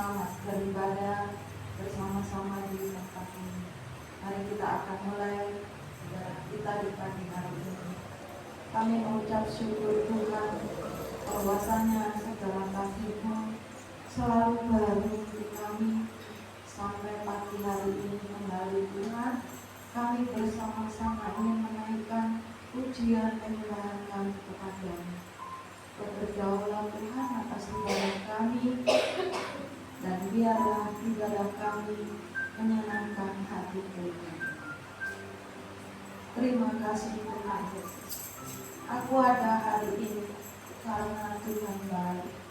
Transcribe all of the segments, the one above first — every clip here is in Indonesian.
selamat beribadah bersama-sama di tempat ini. Mari kita akan mulai ibadah kita di pagi hari ini. Kami mengucap syukur Tuhan bahwasanya segala kasih-Mu selalu baru untuk kami sampai pagi hari ini kembali Tuhan. Kami bersama-sama ingin menaikkan pujian penyembahan kami kepada-Mu. Berdaulat Tuhan atas ibadah kami, dan biarlah ibadah kami menyenangkan hati Tuhan. Terima kasih Tuhan Yesus. Aku ada hari ini karena Tuhan baik.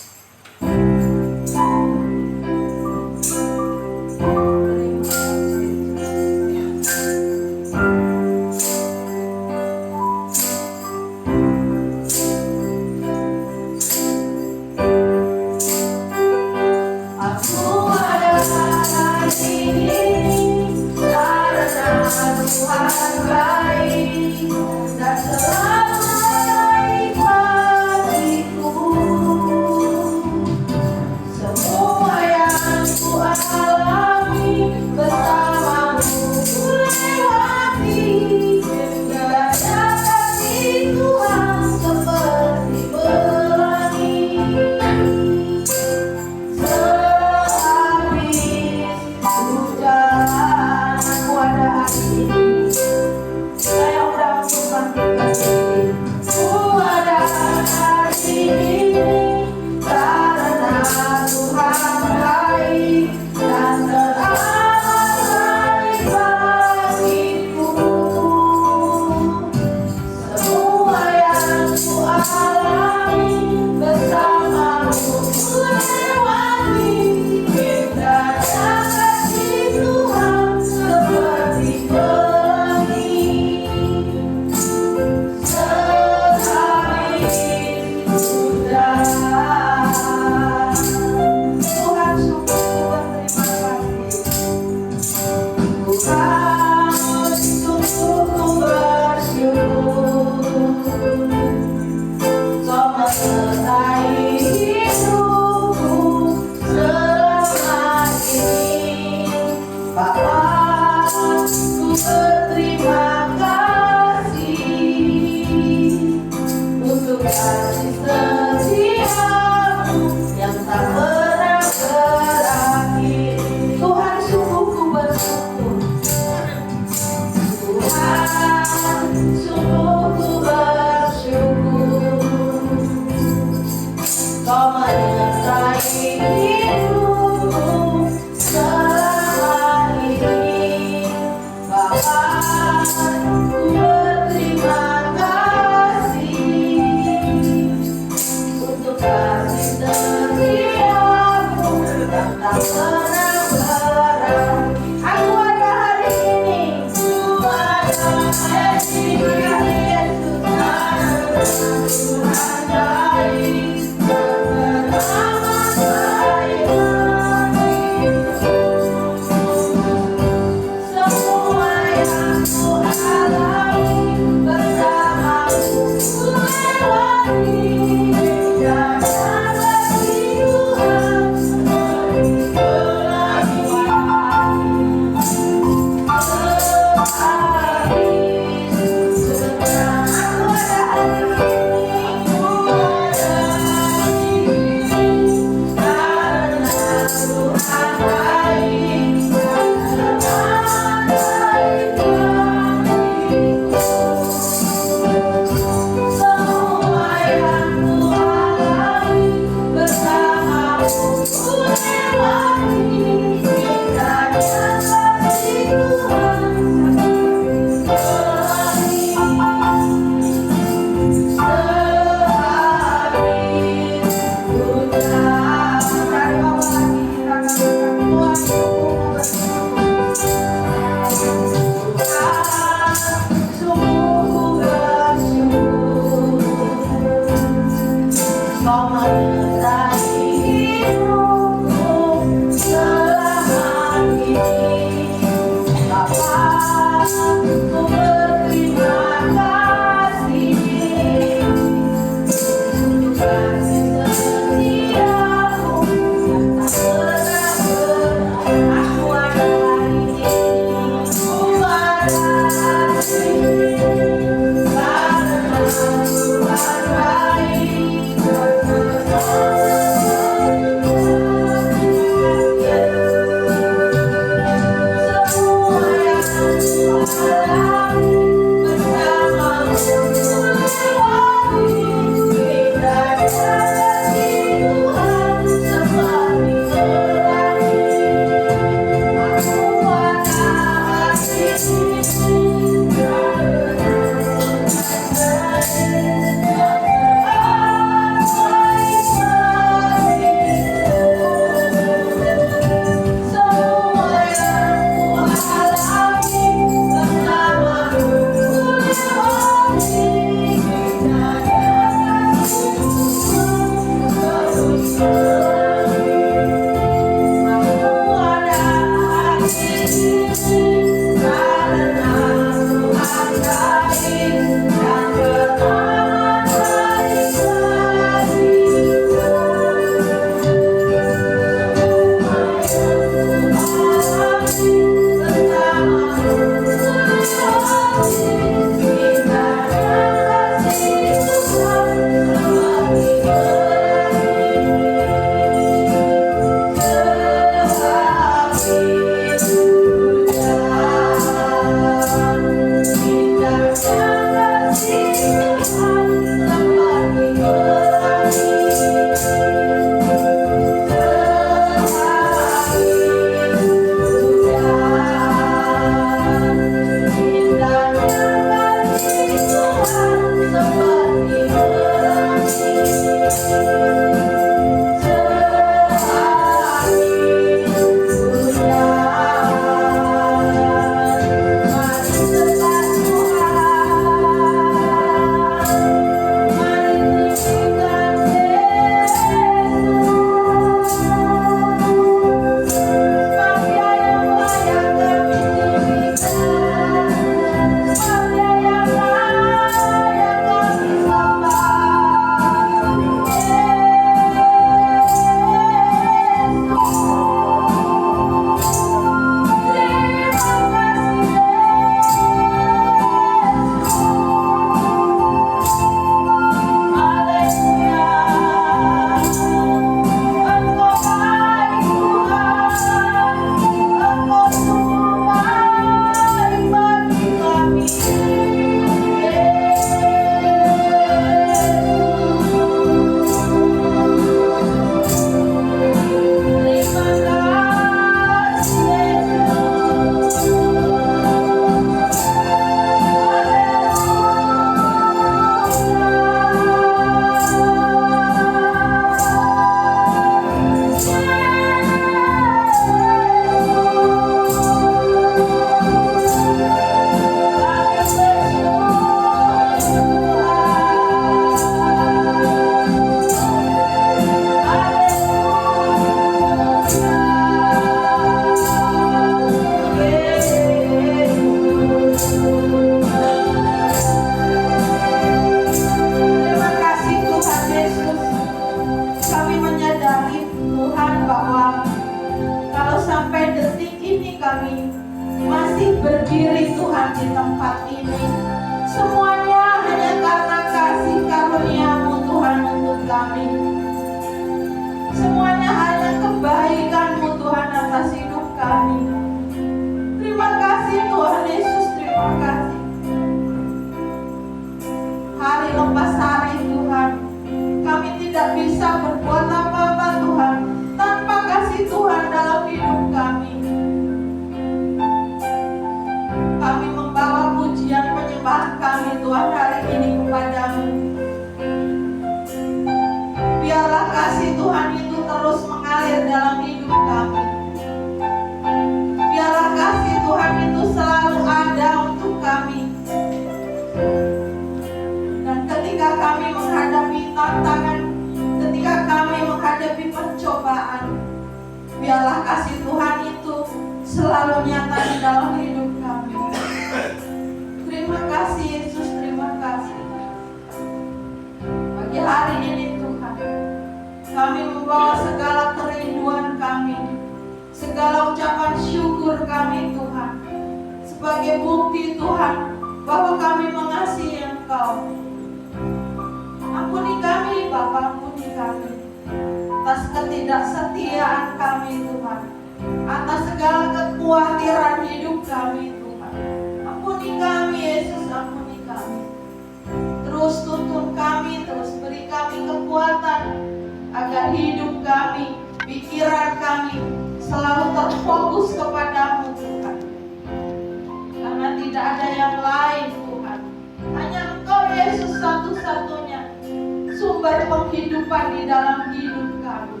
kehidupan di dalam hidup kami.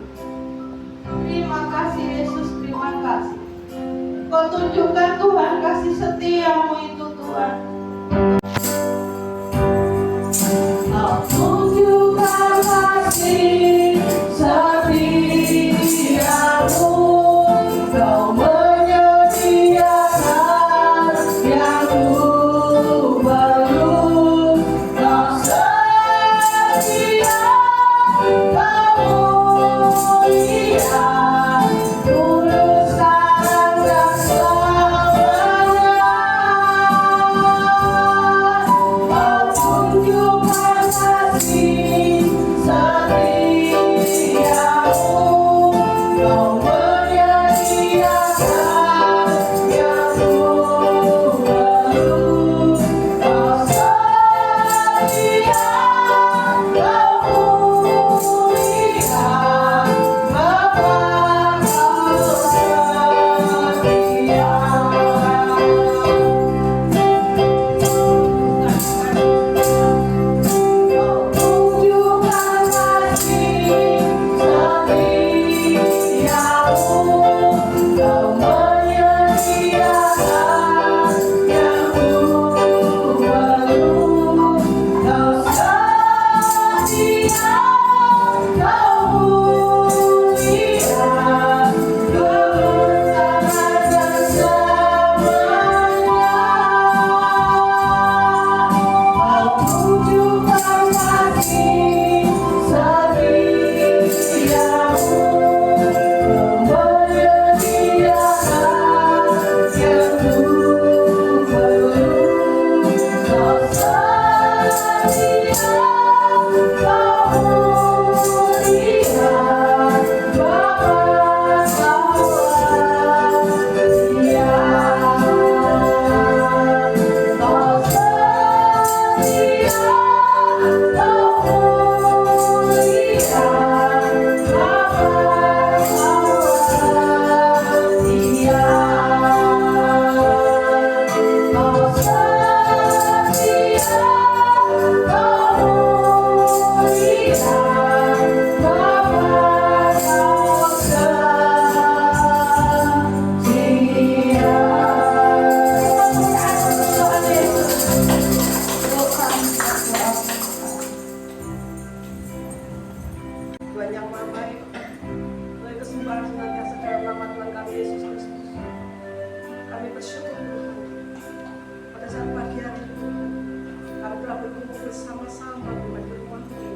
Terima kasih Yesus, terima kasih. Kau tunjukkan Tuhan kasih setiamu itu Tuhan. Kau tunjukkan kasih setiamu. Kau menyediakan yang ku perlu. Kau setia, kau mulia, tulus sekarang dan selamanya. Kau tunjukkan kasih setiamu. Kau menyediakan yang ku perlu. Kau setia, kau mulia, Bapa kau setia. Kau tunjukkan kasih setiamu. Kau menyediakan yang ku perlu. Kau setia, kau mulia, tulus dan selamanya. Kau tunjukkan kasih setiamu. Kau menyediakan yang ku perlu. Kau setia, kau mulia, Bapa kau setia. Kau setia, kau mulia, Bapa kau setia. Kau setia, kau mulia, Bapa kau Tuhan yang Maha Baik, oleh kesembahan senantiasa dalam nama Tuhan kami Yesus Kristus. Kami bersyukur Tuhan, pada saat pagi hari ini kami telah berkumpul bersama-sama Tuhan di rumah ini.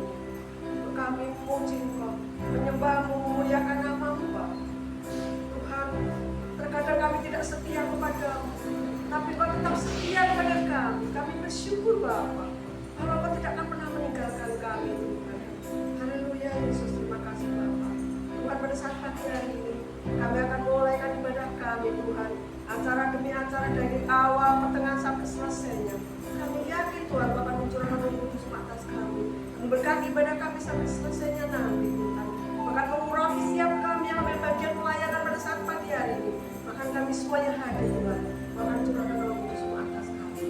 Untuk kami memuji Engkau, menyembah-Mu, memuliakan nama-Mu Bapa. Tuhan, terkadang kami tidak setia kepada-Mu, tapi Kau tetap setia kepada kami. Kami bersyukur Bapa, bahwa Kau tidak akan pernah meninggalkan kami Tuhan. Haleluya Yesus, terima kasih Bapa. Tuhan, pada saat pagi hari ini kami akan mulaikan ibadah kami Tuhan, acara demi acara dari awal, pertengahan sampai selesainya. Kami yakin Tuhan Bapa mencurahkan Roh Kudus atas kami, memberkati ibadah kami sampai selesainya nanti Tuhan. Bahkan mengurapi setiap kami yang ambil bagian pelayanan pada saat pagi hari ini. Bahkan kami semuanya hadir Tuhan, bahkan curahkan Roh Kudus atas kami.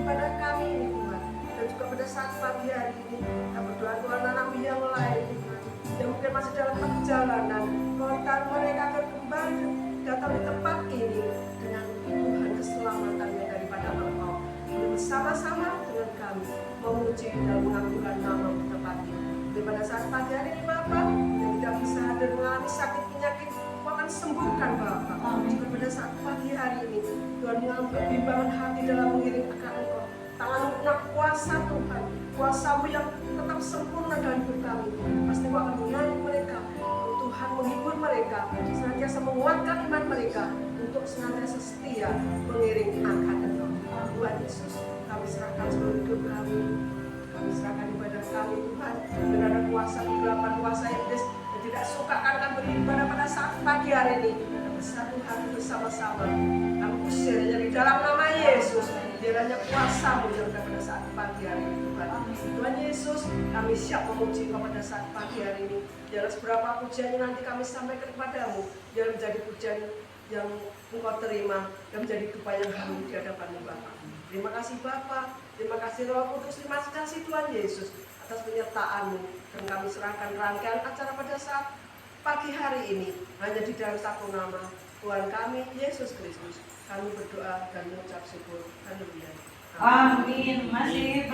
Ibadah kami ini Tuhan, dan juga pada saat pagi hari ini kita berdoa Tuhan anak yang lain Tuhan, yang mungkin masih dalam perjalanan, kontak mereka kembali datang di tempat ini dengan Tuhan keselamatannya daripada Engkau. Bersama-sama dengan kami memuji dan mengagungkan nama di tempat ini. Pada saat pagi hari ini Bapa, yang tidak bisa hadir mengalami sakit penyakit, Kau akan sembuhkan Bapa. Juga pada saat pagi hari ini Tuhan mengambil bimbingan hati dalam mengiring akan Engkau. Tangan lunak kuasa Tuhan, kuasa-Mu yang tetap sempurna dalam hidup kami. Pasti Kau akan menarik mereka, Tuhan menghibur mereka, senantiasa menguatkan iman mereka untuk senantiasa setia mengiring akan Engkau. Tuhan Yesus, kami serahkan seluruh hidup kami, kami serahkan ibadah kami Tuhan. Dan ada kuasa kegelapan, kuasa iblis yang tidak suka akan beribadah pada saat pagi hari ini. Bersatu hati bersama-sama, kami usir dari dalam nama Yesus. Biarlah kuasa-Mu yang ada pada saat pagi hari ini Tuhan. Tuhan Yesus, kami siap memuji Kau pada saat pagi hari ini. Biarlah seberapa pujian yang nanti kami sampaikan kepadamu, biar menjadi pujian yang Engkau terima, dan menjadi dupa yang harum di hadapan-Mu Bapa. Terima kasih Bapa, terima kasih Roh Kudus, terima kasih Tuhan Yesus. atas penyertaan-Mu. Dan kami serahkan rangkaian acara pada saat pagi hari ini hanya di dalam satu nama, Tuhan kami Yesus Kristus. Kami berdoa dan mengucap syukur. Haleluya. Amin. Masih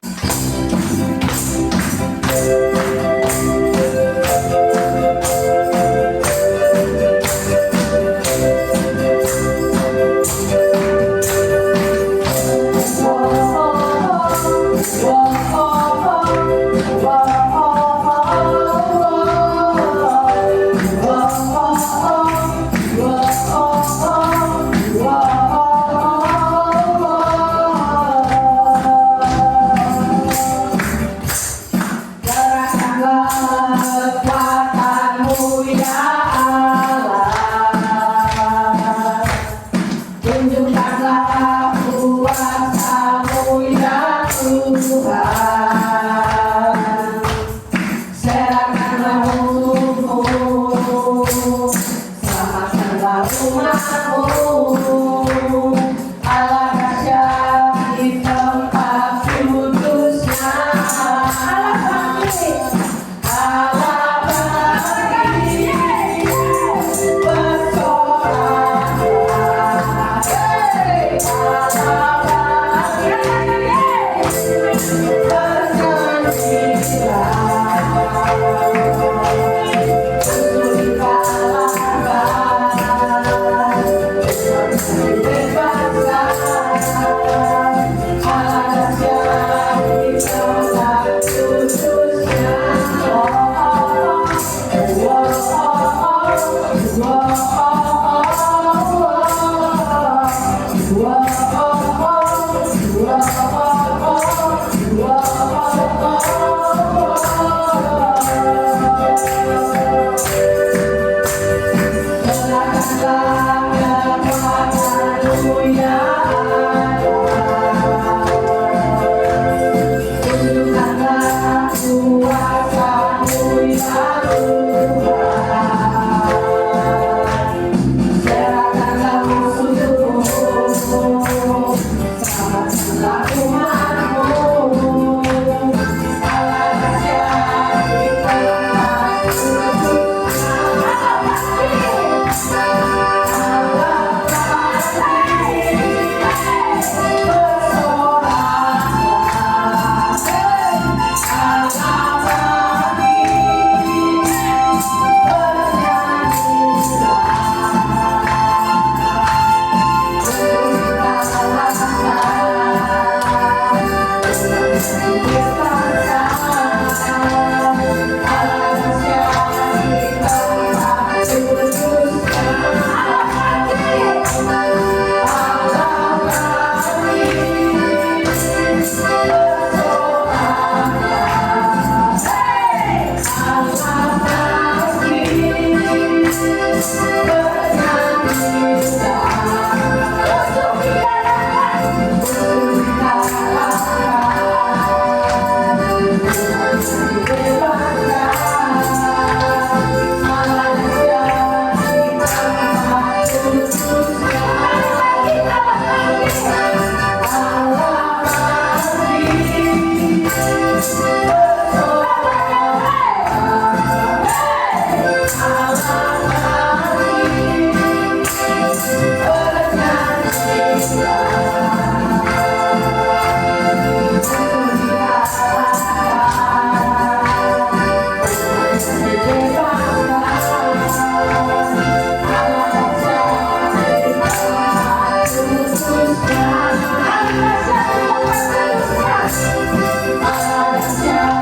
Malaysia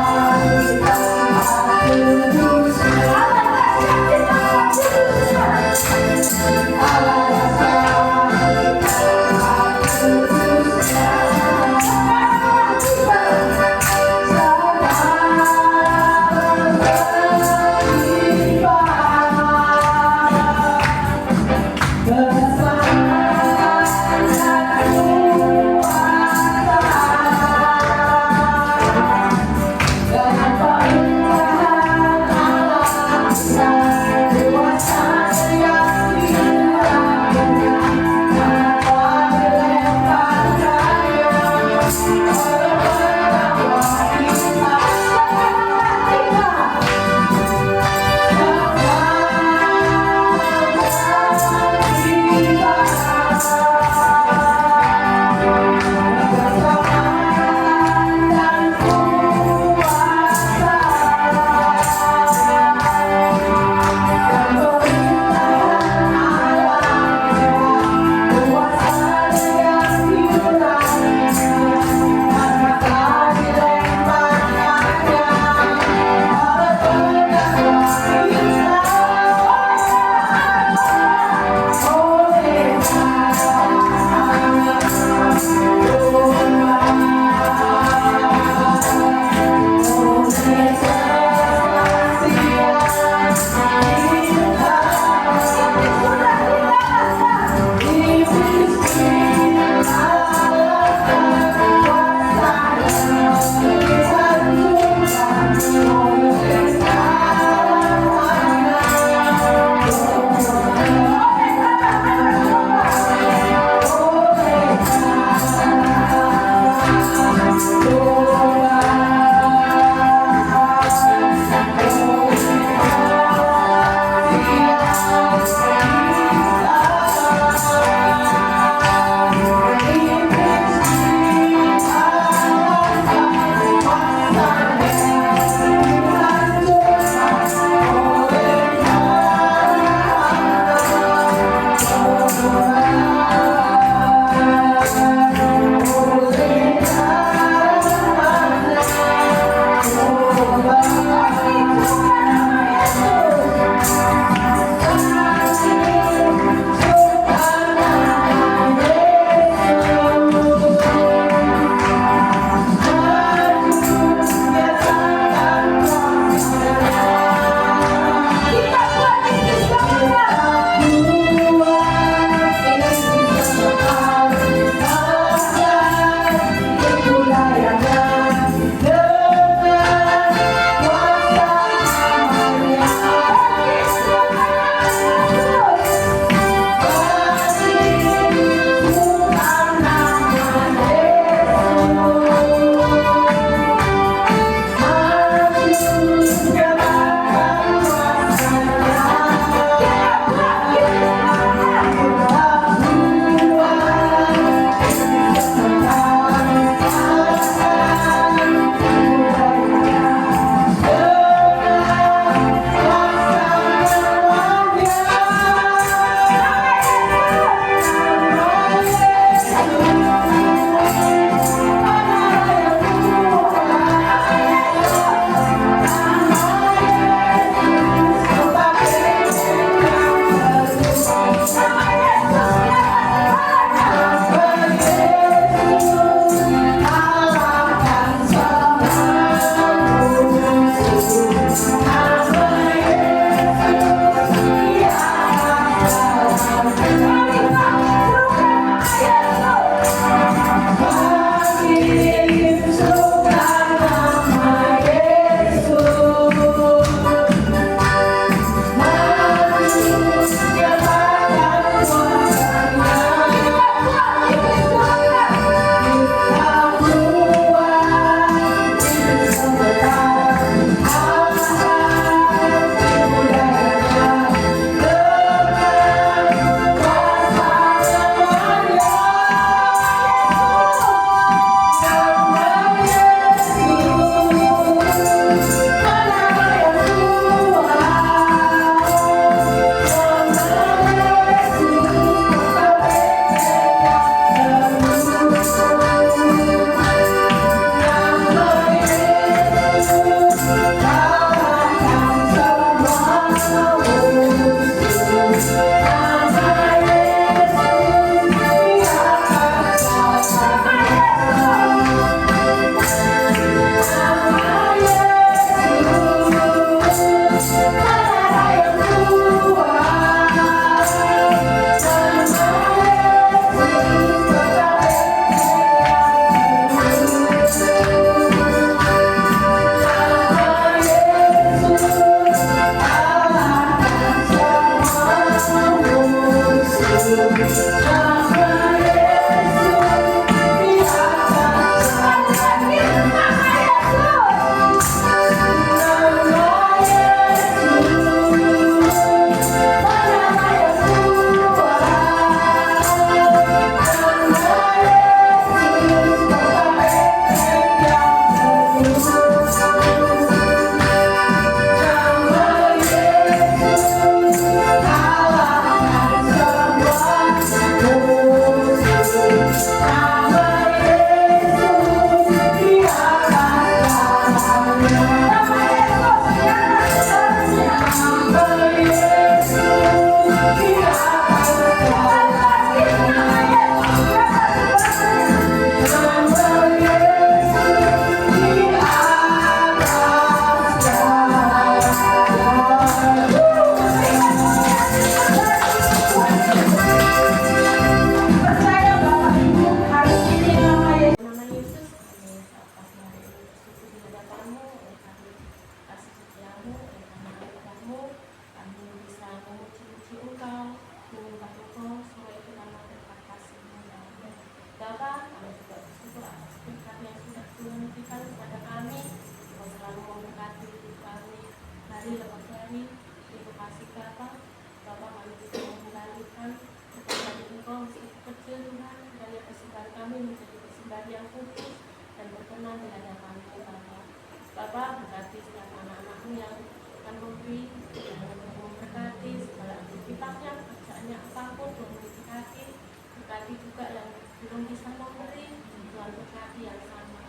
Bapa, berkati setiap anak-anakmu yang akan memberi, yang memberkati segala aktivitasnya, pekerjaannya apapun, berkati, berkati juga yang belum bisa memberi, Tuhan berkati yang sama.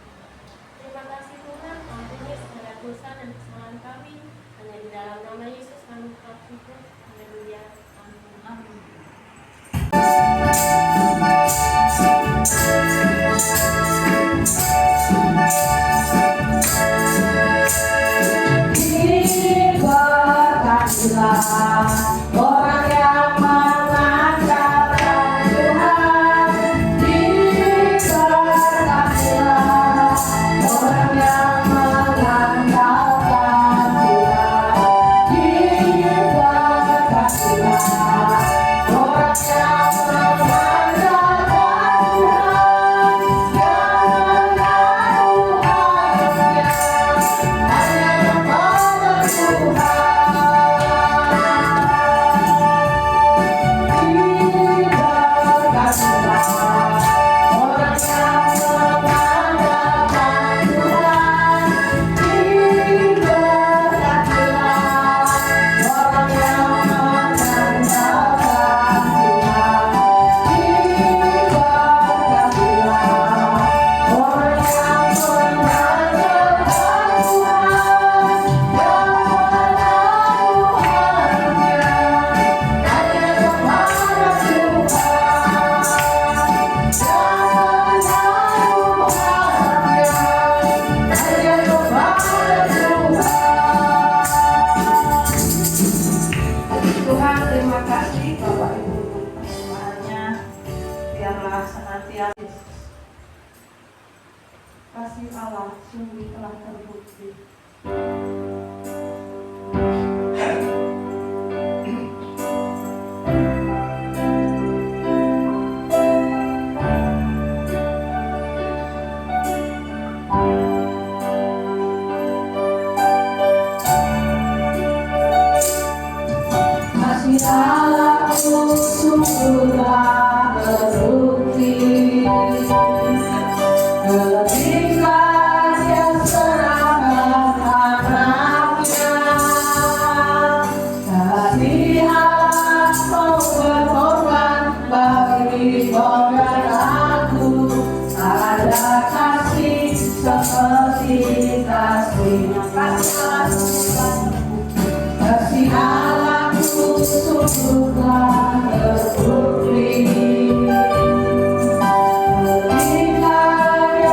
Terima kasih Tuhan, ampuni segala dosa dan kesalahan kami, hanya di dalam nama Yesus kami bersyukur. Haleluya. Amin. Amin. Orang yang mengandalkan Tuhan, diberkatilah. Orang yang mengandalkan Tuhan, diberkatilah. Orang yang mengandalkan Tuhan, jangan ragu harapnya hanya kepada Tuhan. Tuhan, terima kasih Bapak Ibu untuk persembahannya. Biarlah senantiasa kasih Allah sungguh telah terbukti. Kasih Allahku sungguhlah terbukti, ketika Dia serahkan anaknya. Kasih Allah mau berkorban bagi kau dan aku. Ada kasih seperti kasih-Nya. Kasih Allahku sungguhlah terbukti, ketika Dia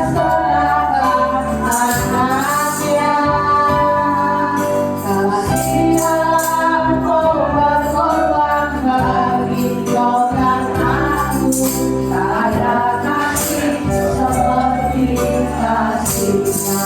serahkan anaknya. Kasih Allah mau berkorban bagi kau dan aku. Ada kasih seperti kasih-Nya.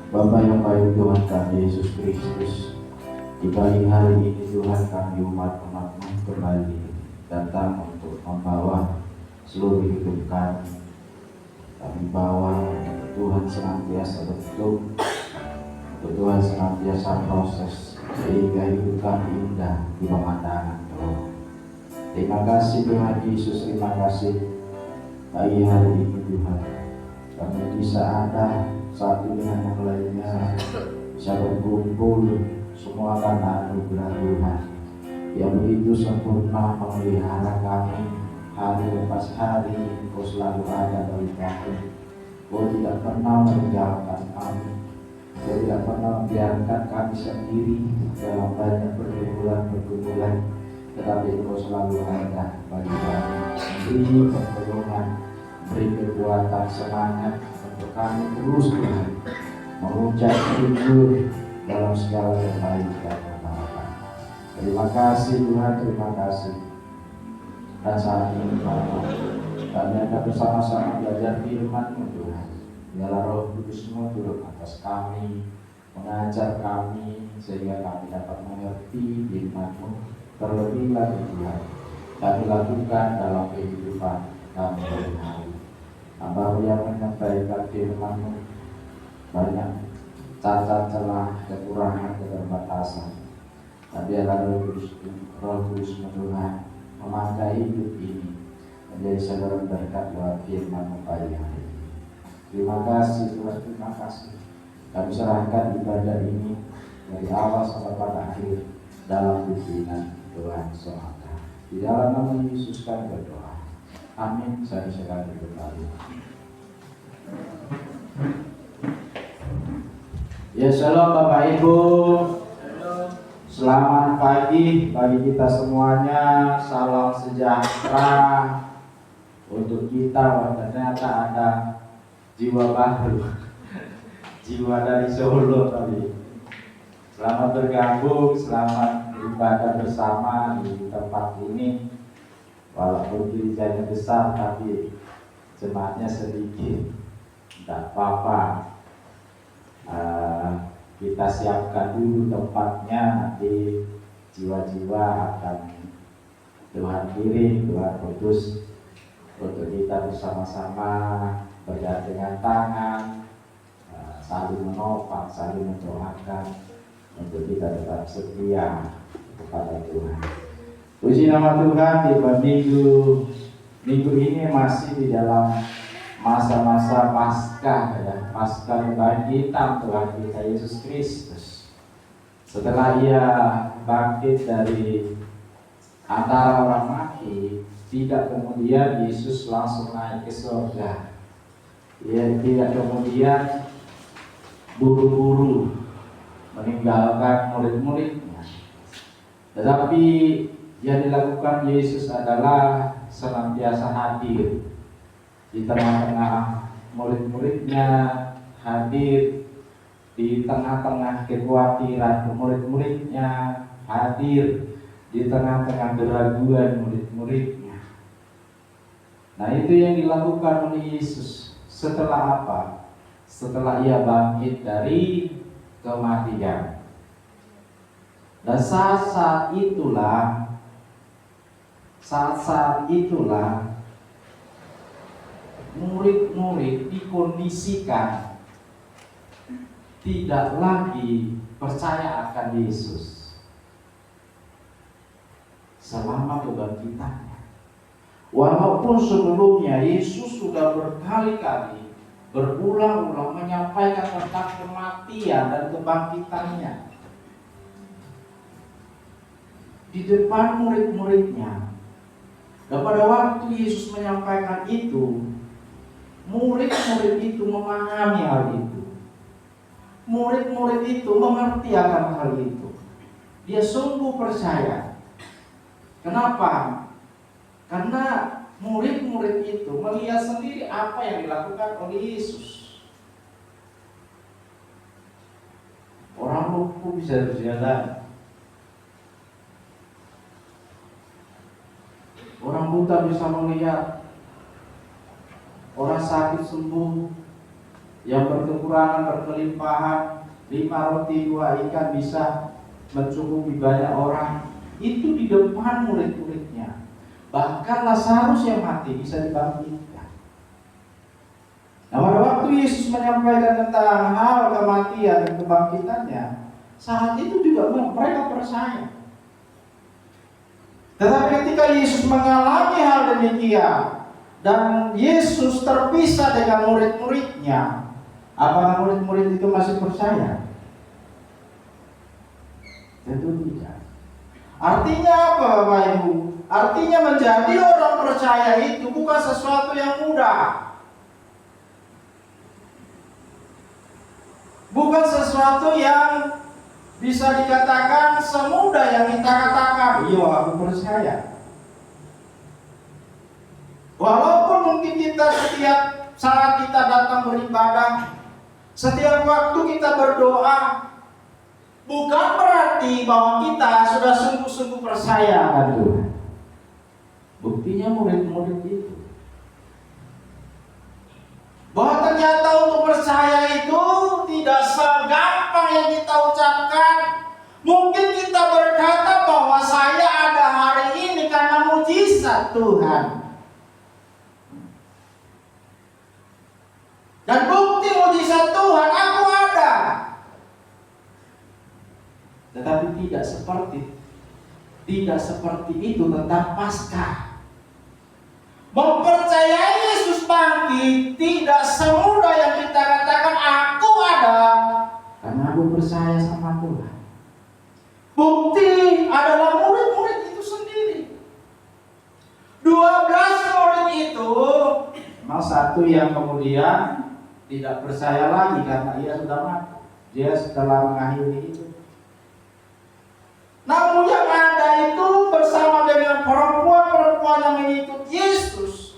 Bapa yang baik, Tuhan kami Yesus Kristus, di pagi hari ini Tuhan kami umat-umat-Mu kembali datang untuk membawa seluruh hidup kami. Kami bawa Tuhan senantiasa bentuk, untuk Tuhan senantiasa proses sehingga hidup kami indah di pemandangan Tuhan. Terima kasih Tuhan Yesus, terima kasih pagi hari ini Tuhan. Kami bisa ada satu dengan yang lainnya, bisa berkumpul semua karena anugerah Tuhan yang begitu sempurna memelihara kami hari lepas hari. Engkau selalu ada bagi kami. Engkau tidak pernah meninggalkan kami. Engkau tidak pernah membiarkan kami sendiri dalam banyak pergumulan, tetapi Engkau selalu ada bagi kami, memberi pertolongan, beri kekuatan, semangat untuk kami terus Tuhan mengucap syukur dalam segala kebaikan Bapa. Terima kasih Tuhan, terima kasih. Dan saat ini Bapa, kami akan bersama-sama belajar firman-Mu Tuhan. Biarlah Roh Kudus-Mu turun atas kami, mengajar kami sehingga kami dapat mengerti firman-Mu terlebih lagi Tuhan. Kami lakukan dalam kehidupan kami hari-hari. Hamba yang menyampaikan firman-Mu banyak cacat celah, kekurangan, keterbatasan. Tapi Roh Kudus Tuhan memakai hidup ini menjadi saluran berkat buat firman-Mu pagi hari ini. Terima kasih Tuhan, terima kasih. Kami serahkan ibadah ini dari awal sampai pada akhir dalam pimpinan Tuhan semata. Di dalam nama Yesus kami berdoa. Amin. Saya sekali kembali. Ya shalom Bapak Ibu. Selamat pagi bagi kita semuanya. Salam sejahtera untuk kita. Wah, ternyata ada jiwa baru, jiwa dari Solo tadi. Selamat bergabung, selamat beribadah bersama di tempat ini. Walaupun gerejanya besar tapi jemaatnya sedikit, tidak apa-apa. Kita siapkan dulu tempatnya, nanti jiwa-jiwa akan Tuhan kirim, Tuhan putus untuk kita bersama-sama bergandengan tangan, saling menopang, saling mendoakan untuk kita tetap setia kepada Tuhan. Puji nama Tuhan. Di minggu ini masih di dalam masa-masa Paskah, ya, Paskah kebangkitan Tuhan kita Yesus Kristus. Setelah Ia bangkit dari antara orang mati, tidak kemudian Yesus langsung naik ke surga. Ia tidak kemudian buru-buru meninggalkan murid-muridnya, tetapi yang dilakukan Yesus adalah senantiasa hadir di tengah-tengah murid-muridnya, hadir di tengah-tengah kekhawatiran murid-muridnya, hadir di tengah-tengah keraguan murid-muridnya. Nah, itu yang dilakukan oleh Yesus. Setelah apa? setelah ia bangkit dari kematian. Dan saat-saat itulah murid-murid dikondisikan tidak lagi percaya akan Yesus selama kebangkitannya. Walaupun sebelumnya Yesus sudah berkali-kali berulang-ulang menyampaikan tentang kematian dan kebangkitannya di depan murid-muridnya. Dan pada waktu Yesus menyampaikan itu, murid-murid itu memahami hal itu. Murid-murid itu mengerti akan hal itu. Dia sungguh percaya. Kenapa? Karena murid-murid itu melihat sendiri apa yang dilakukan oleh Yesus. Orang lumpuh bisa berjalan, orang buta bisa melihat, orang sakit sembuh, yang berkekurangan berkelimpahan, 5 roti 2 ikan bisa mencukupi banyak orang. Itu di depan murid-muridnya. Bahkan Lazarus yang mati bisa dibangkitkan. Nah, pada waktu Yesus menyampaikan tentang hal kematian dan kebangkitannya, saat itu juga mereka percaya. Tetapi ketika Yesus mengalami hal demikian dan Yesus terpisah dengan murid-muridnya, apakah murid-murid itu masih percaya? Tentu tidak. Artinya apa, Bapak Ibu? Artinya menjadi orang percaya itu bukan sesuatu yang mudah. Bukan sesuatu yang bisa dikatakan semudah yang kita katakan, iya aku percaya. Walaupun mungkin kita setiap saat kita datang beribadah, setiap waktu kita berdoa, bukan berarti bahwa kita sudah sungguh-sungguh percaya akan Tuhan. Buktinya murid-murid itu, bahwa ternyata untuk percaya itu tidak segampang yang kita ucapkan. Mungkin kita berkata bahwa saya ada hari ini karena mujizat Tuhan. Dan bukti mujizat Tuhan aku ada. Tetapi tidak seperti itu tentang Paskah. Mempercayai Yesus bangkit tidak semudah yang kita katakan aku ada karena aku percaya sama Tuhan. Bukti adalah murid-murid itu sendiri. 12 murid itu, memang satu yang kemudian tidak percaya lagi karena ia sudah mati. Dia setelah mengakhiri itu. Namun yang ada itu bersama dengan perempuan-perempuan yang mengikut Yesus.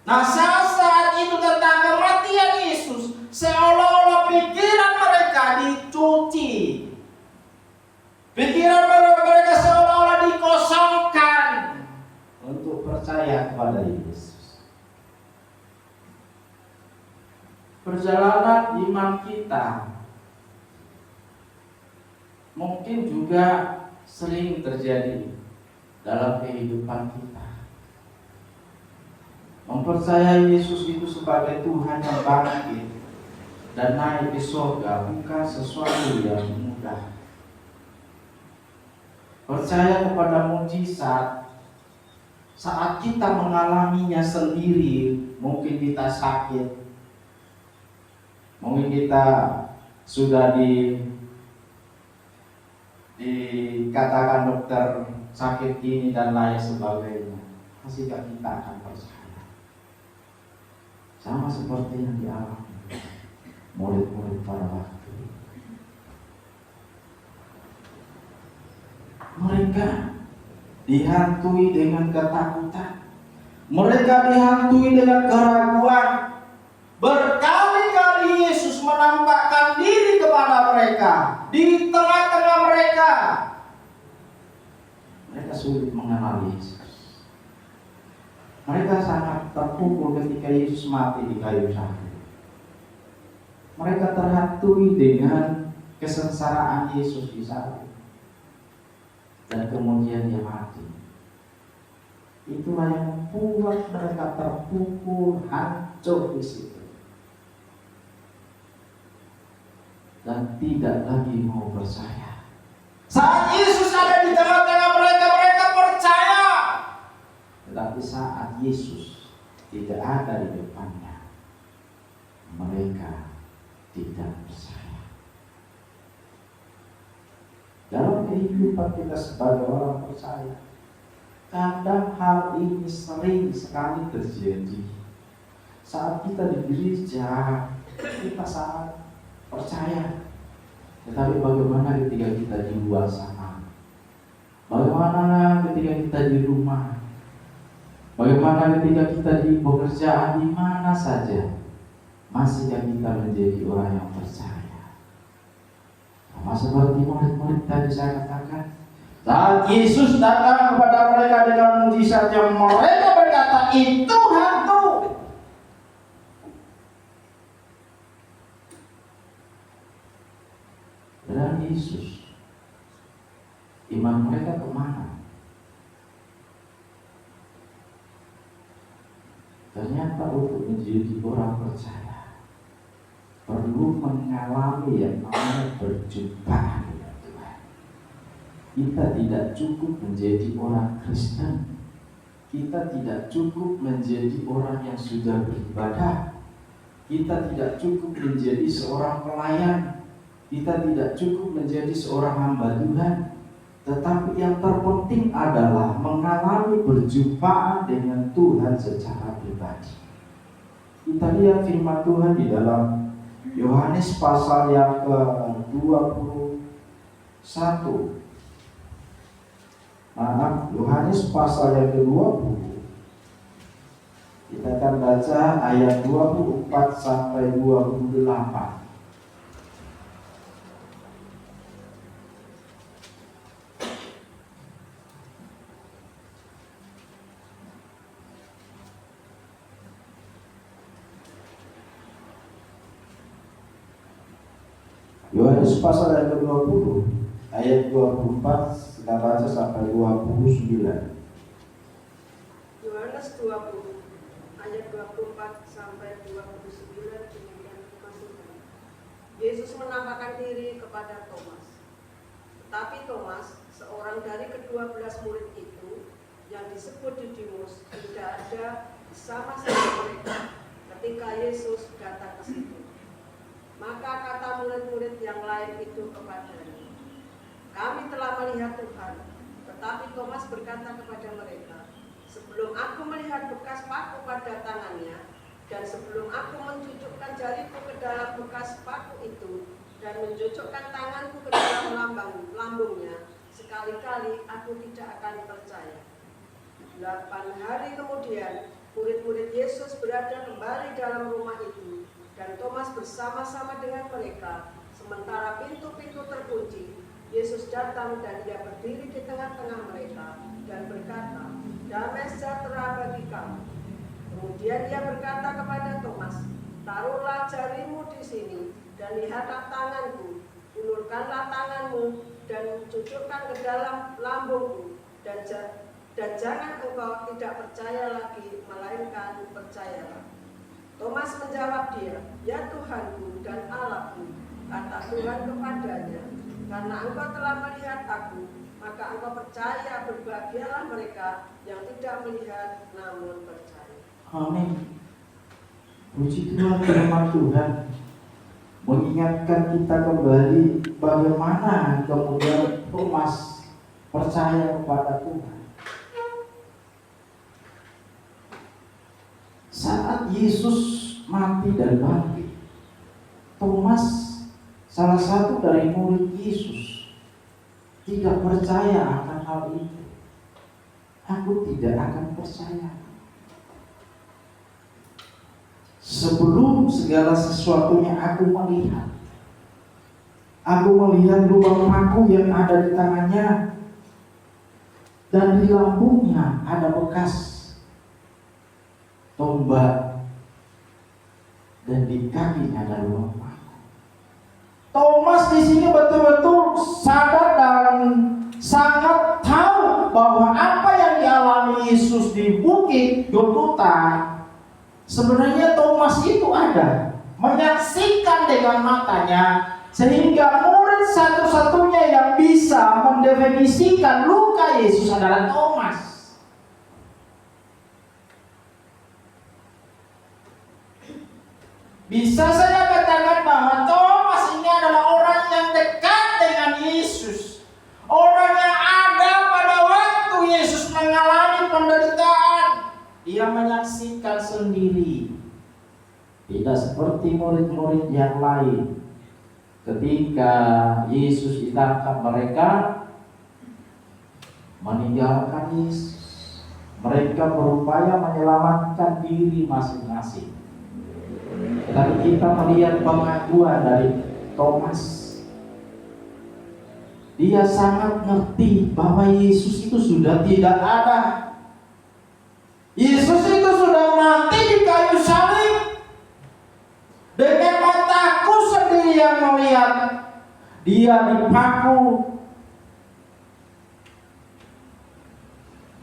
Nah, saat itu tentang kematian Yesus, seolah-olah pikiran mereka dicuci. Pikiran mereka seolah-olah dikosongkan untuk percaya kepada Yesus. Perjalanan iman kita mungkin juga sering terjadi dalam kehidupan kita. Mempercayai Yesus itu sebagai Tuhan yang bangkit dan naik di surga bukan sesuatu yang mudah. Percaya kepada mujizat saat kita mengalaminya sendiri, mungkin kita sakit, mungkin kita sudah dikatakan dokter sakit ini dan lain sebagainya, masihkah kita akan percaya? Sama seperti yang dialami murid-murid pada waktu itu. Mereka dihantui dengan ketakutan, mereka dihantui dengan keraguan. Berkali-kali Yesus menampakkan diri kepada mereka, di tengah-tengah mereka. Mereka sulit mengenal Yesus. Mereka sangat terpukul ketika Yesus mati di kayu salib. Mereka terhantui dengan kesengsaraan Yesus di salib. Dan kemudian dia mati. Itulah yang membuat mereka terpukul, hancur di situ. Dan tidak lagi mau percaya. Saat Yesus ada di tengah-tengah mereka, mereka percaya. Tetapi saat Yesus tidak ada di depannya, mereka tidak percaya. Dalam kehidupan kita sebagai orang percaya, kadang hal ini sering sekali terjadi. Saat kita di gereja, kita sangat percaya. Tetapi bagaimana ketika kita di luar sana? Bagaimana ketika kita di rumah? Bagaimana ketika kita di pekerjaan, di mana saja? Masihkah kita menjadi orang yang percaya? Sama seperti murid-murid tadi saya katakan, saat Yesus datang kepada mereka dengan mujizatnya, mereka berkata, itu hantu. Dan Yesus, iman mereka kemana? Ternyata untuk menjadi orang percaya perlu mengalami yang namanya perjumpaan dengan Tuhan. Kita tidak cukup menjadi orang Kristen. Kita tidak cukup menjadi orang yang sudah beribadah. Kita tidak cukup menjadi seorang pelayan. Kita tidak cukup menjadi seorang hamba Tuhan. Tetapi yang terpenting adalah mengalami perjumpaan dengan Tuhan secara pribadi. Kita lihat firman Tuhan di dalam Yohanes pasal yang ke-21. Yohanes pasal yang ke-20. Kita akan baca ayat 24 sampai 28. Yohanes pasal yang ke-20 ayat 24 kita baca sampai 29. Yohanes 20 ayat 24 sampai 29 demikian masukkan. Yesus menampakkan diri kepada Thomas. Tetapi Thomas, seorang dari ke-12 murid itu yang disebut Didimus, tidak ada bersama-sama mereka ketika Yesus datang ke situ. Maka kata murid-murid yang lain itu kepadanya, kami telah melihat Tuhan. Tetapi Thomas berkata kepada mereka, sebelum aku melihat bekas paku pada tangannya, dan sebelum aku mencucukkan jariku ke dalam bekas paku itu, dan mencucukkan tanganku ke dalam lambungnya, sekali-kali aku tidak akan percaya. 8 hari kemudian, murid-murid Yesus berada kembali dalam rumah itu, dan Thomas bersama-sama dengan mereka. Sementara pintu-pintu terkunci, Yesus datang dan dia berdiri di tengah-tengah mereka dan berkata, damai sejahtera bagi kamu. Kemudian dia berkata kepada Thomas, taruhlah jarimu di sini dan lihatlah tanganku, ulurkanlah tanganmu dan cucukkan ke dalam lambungku, dan jangan engkau tidak percaya lagi, melainkan percayalah. Thomas menjawab dia, ya Tuhanku dan Allahku. Kata Tuhan kepadanya, karena engkau telah melihat aku, maka engkau percaya. Berbahagialah mereka yang tidak melihat namun percaya. Amin. Puji Tuhan, firman Tuhan mengingatkan kita kembali bagaimana kemudian Thomas percaya kepada Tuhan. Saat Yesus mati dan bangkit, Thomas, salah satu dari murid Yesus, tidak percaya akan hal itu. Aku tidak akan percaya sebelum segala sesuatunya aku melihat. Aku melihat lubang paku yang ada di tangannya, dan di lambungnya ada bekas. tombak, dan di kakinya ada lubang paku. Thomas di sini betul-betul sadar dan sangat tahu bahwa apa yang dialami Yesus di bukit Golgota, sebenarnya Thomas itu ada, menyaksikan dengan matanya, sehingga murid satu-satunya yang bisa mendefinisikan luka Yesus adalah Thomas. Bisa saya katakan bahwa Thomas ini adalah orang yang dekat dengan Yesus, orang yang ada pada waktu Yesus mengalami penderitaan. Dia menyaksikan sendiri, tidak seperti murid-murid yang lain. Ketika Yesus ditangkap, mereka meninggalkan Yesus. Mereka berupaya menyelamatkan diri masing-masing. Tetapi kita melihat pengakuan dari Thomas. Dia sangat ngerti bahwa Yesus itu sudah tidak ada. Yesus itu sudah mati di kayu salib. Dengan mataku sendiri yang melihat dia dipaku.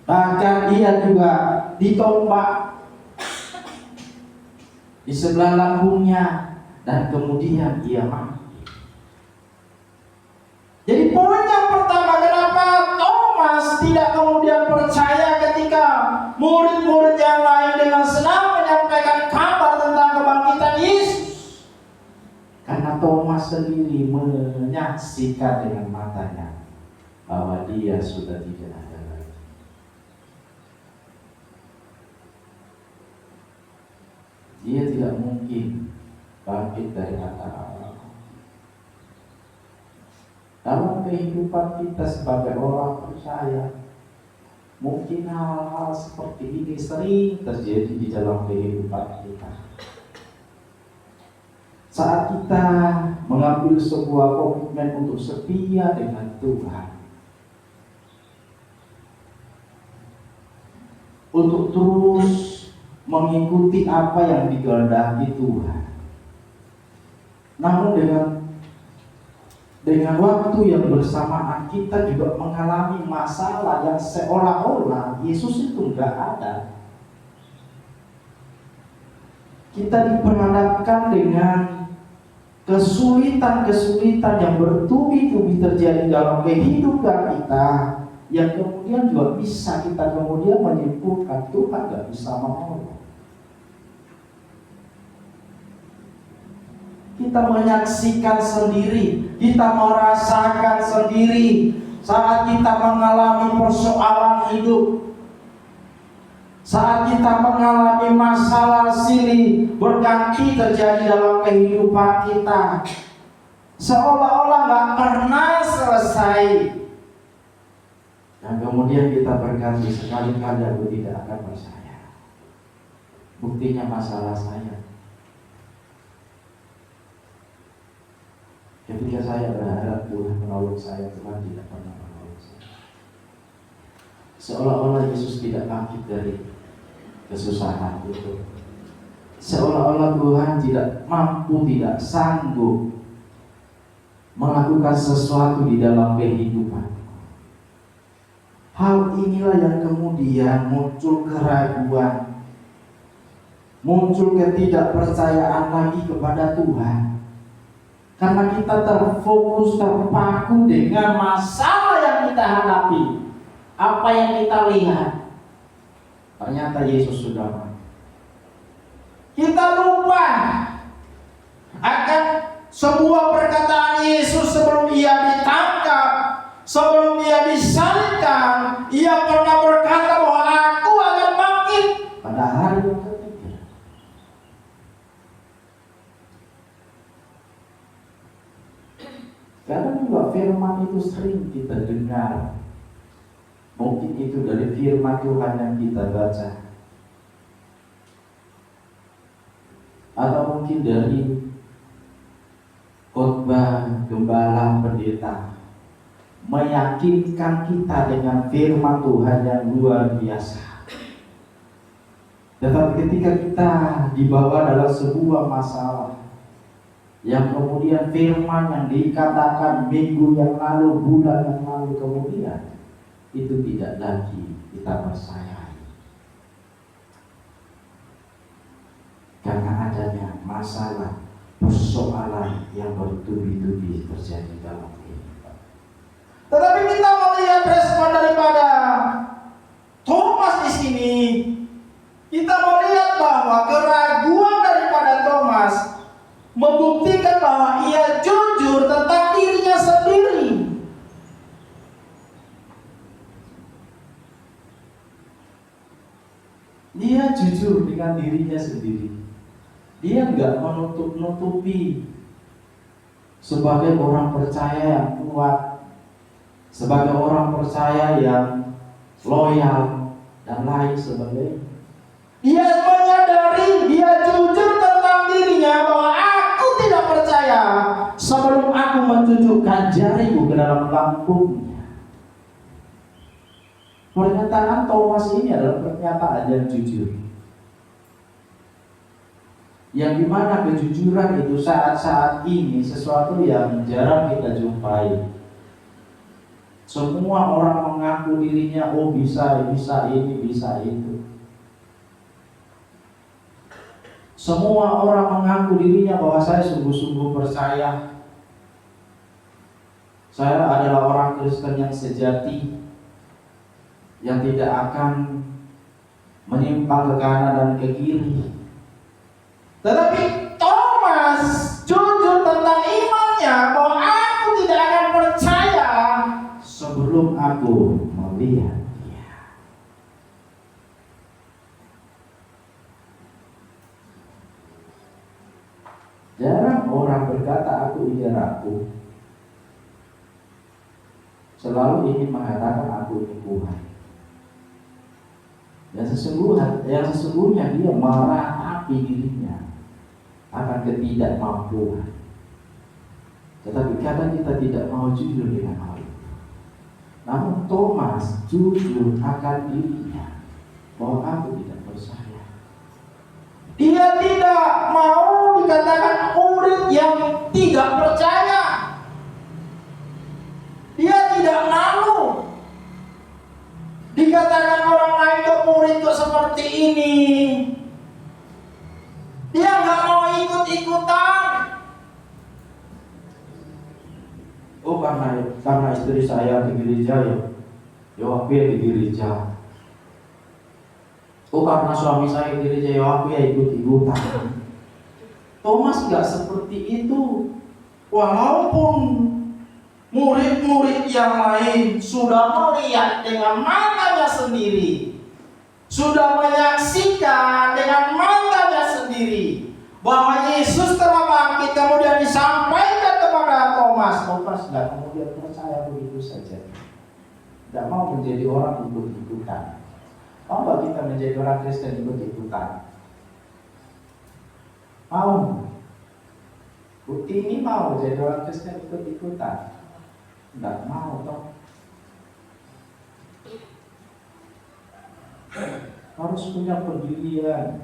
Bahkan dia juga ditombak di sebelah lambungnya, dan kemudian ia mati. Jadi poin yang pertama, kenapa Thomas tidak kemudian percaya ketika murid-murid yang lain dengan senang menyampaikan kabar tentang kebangkitan Yesus? Karena Thomas sendiri menyaksikan dengan matanya bahwa dia sudah tidak ada lagi. Dia tidak mungkin bangkit dari antara orang. Dalam kehidupan kita sebagai orang percaya, mungkin hal-hal seperti ini sering terjadi di dalam kehidupan kita. Saat kita mengambil sebuah komitmen untuk setia dengan Tuhan, untuk terus mengikuti apa yang dikehendaki Tuhan, namun dengan waktu yang bersamaan kita juga mengalami masalah yang seolah-olah Yesus itu enggak ada. Kita diperhadapkan dengan kesulitan-kesulitan yang bertubi-tubi terjadi dalam kehidupan kita, yang kemudian juga bisa kita kemudian menyimpulkan Tuhan enggak bisa menolong. Kita menyaksikan sendiri, kita merasakan sendiri saat kita mengalami persoalan hidup, saat kita mengalami masalah silih berganti terjadi dalam kehidupan kita, seolah-olah gak pernah selesai. Dan kemudian kita berganti, sekali-kali aku tidak akan percaya. Buktinya masalah saya. Ketika saya berharap Tuhan menolong saya, Tuhan tidak pernah menolong saya. Seolah-olah Yesus tidak bangkit dari kesusahan itu. Seolah-olah Tuhan tidak mampu, tidak sanggup melakukan sesuatu di dalam kehidupan. Hal inilah yang kemudian muncul keraguan, muncul ketidakpercayaan lagi kepada Tuhan. Karena kita terfokus, terpaku dengan masalah yang kita hadapi, apa yang kita lihat. Ternyata Yesus sudah mati. Kita lupa akan sebuah perkataan Yesus sebelum ia ditangkap, sebelum ia disalibkan. Ia pernah berkata bahwa aku akan bangkit pada hari yang ketiga. Kadang juga firman itu sering kita dengar. Mungkin itu dari firman Tuhan yang kita baca, atau mungkin dari khotbah gembala pendeta, meyakinkan kita dengan firman Tuhan yang luar biasa. Tetapi ketika kita dibawa dalam sebuah masalah yang kemudian firman yang dikatakan minggu yang lalu, bulan yang lalu kemudian, itu tidak lagi kita percayai. Karena adanya masalah, persoalan yang bertubi-tubi terjadi dalam kehidupan. Tetapi kita melihat respon daripada Thomas di sini. Kita melihat bahwa keraguan daripada Thomas membuktikan bahwa ia jujur tentang dirinya sendiri. Dia jujur dengan dirinya sendiri. Dia nggak menutup-nutupi sebagai orang percaya yang kuat, sebagai orang percaya yang loyal dan lain sebagainya. Dia menyadari, dia jujur tentang dirinya bahwa aku tidak percaya sebelum aku menunjukkan jariku ke dalam lambungnya. Pernyataan Thomas ini adalah pernyataan yang jujur, yang dimana kejujuran itu saat-saat ini sesuatu yang jarang kita jumpai. Semua orang mengaku dirinya, oh bisa ini, bisa itu. Semua orang mengaku dirinya bahwa saya sungguh-sungguh percaya. Saya adalah orang Kristen yang sejati, yang tidak akan menyimpang ke kanan dan ke kiri. Tetapi Thomas jujur tentang imannya bahwa aku tidak akan percaya sebelum aku melihat dia. Jarang orang berkata aku ini ragu. Selalu ingin mengatakan aku ini Tuhan. Yang sesungguhnya dia meratapi dirinya akan ketidakmampuan. Tetapi kadang kita tidak mau jujur dengan hal itu. Namun Thomas jujur akan dirinya bahwa aku tidak percaya. Dia tidak mau dikatakan murid yang tidak percaya. Dia tidak malu dikatakan orang lain kok murid kok seperti ini. Dia nggak mau ikut-ikutan. Oh karena istri saya di gereja ya aku ya di gereja. Oh karena suami saya di gereja ya aku ya ikut-ikutan. Thomas nggak seperti itu. Walaupun murid-murid yang lain sudah melihat dengan matanya sendiri, sudah menyaksikan dengan matanya sendiri bahwa Yesus telah bangkit, kemudian disampaikan kepada Thomas. Thomas tidak kemudian percaya begitu saja, tidak mau menjadi orang ikut-ikutan. Mau nggak kita menjadi orang Kristen ikut-ikutan? Mau? Bukti ini mau jadi orang Kristen ikut-ikutan? Tidak mau toh. Harus punya pendirian.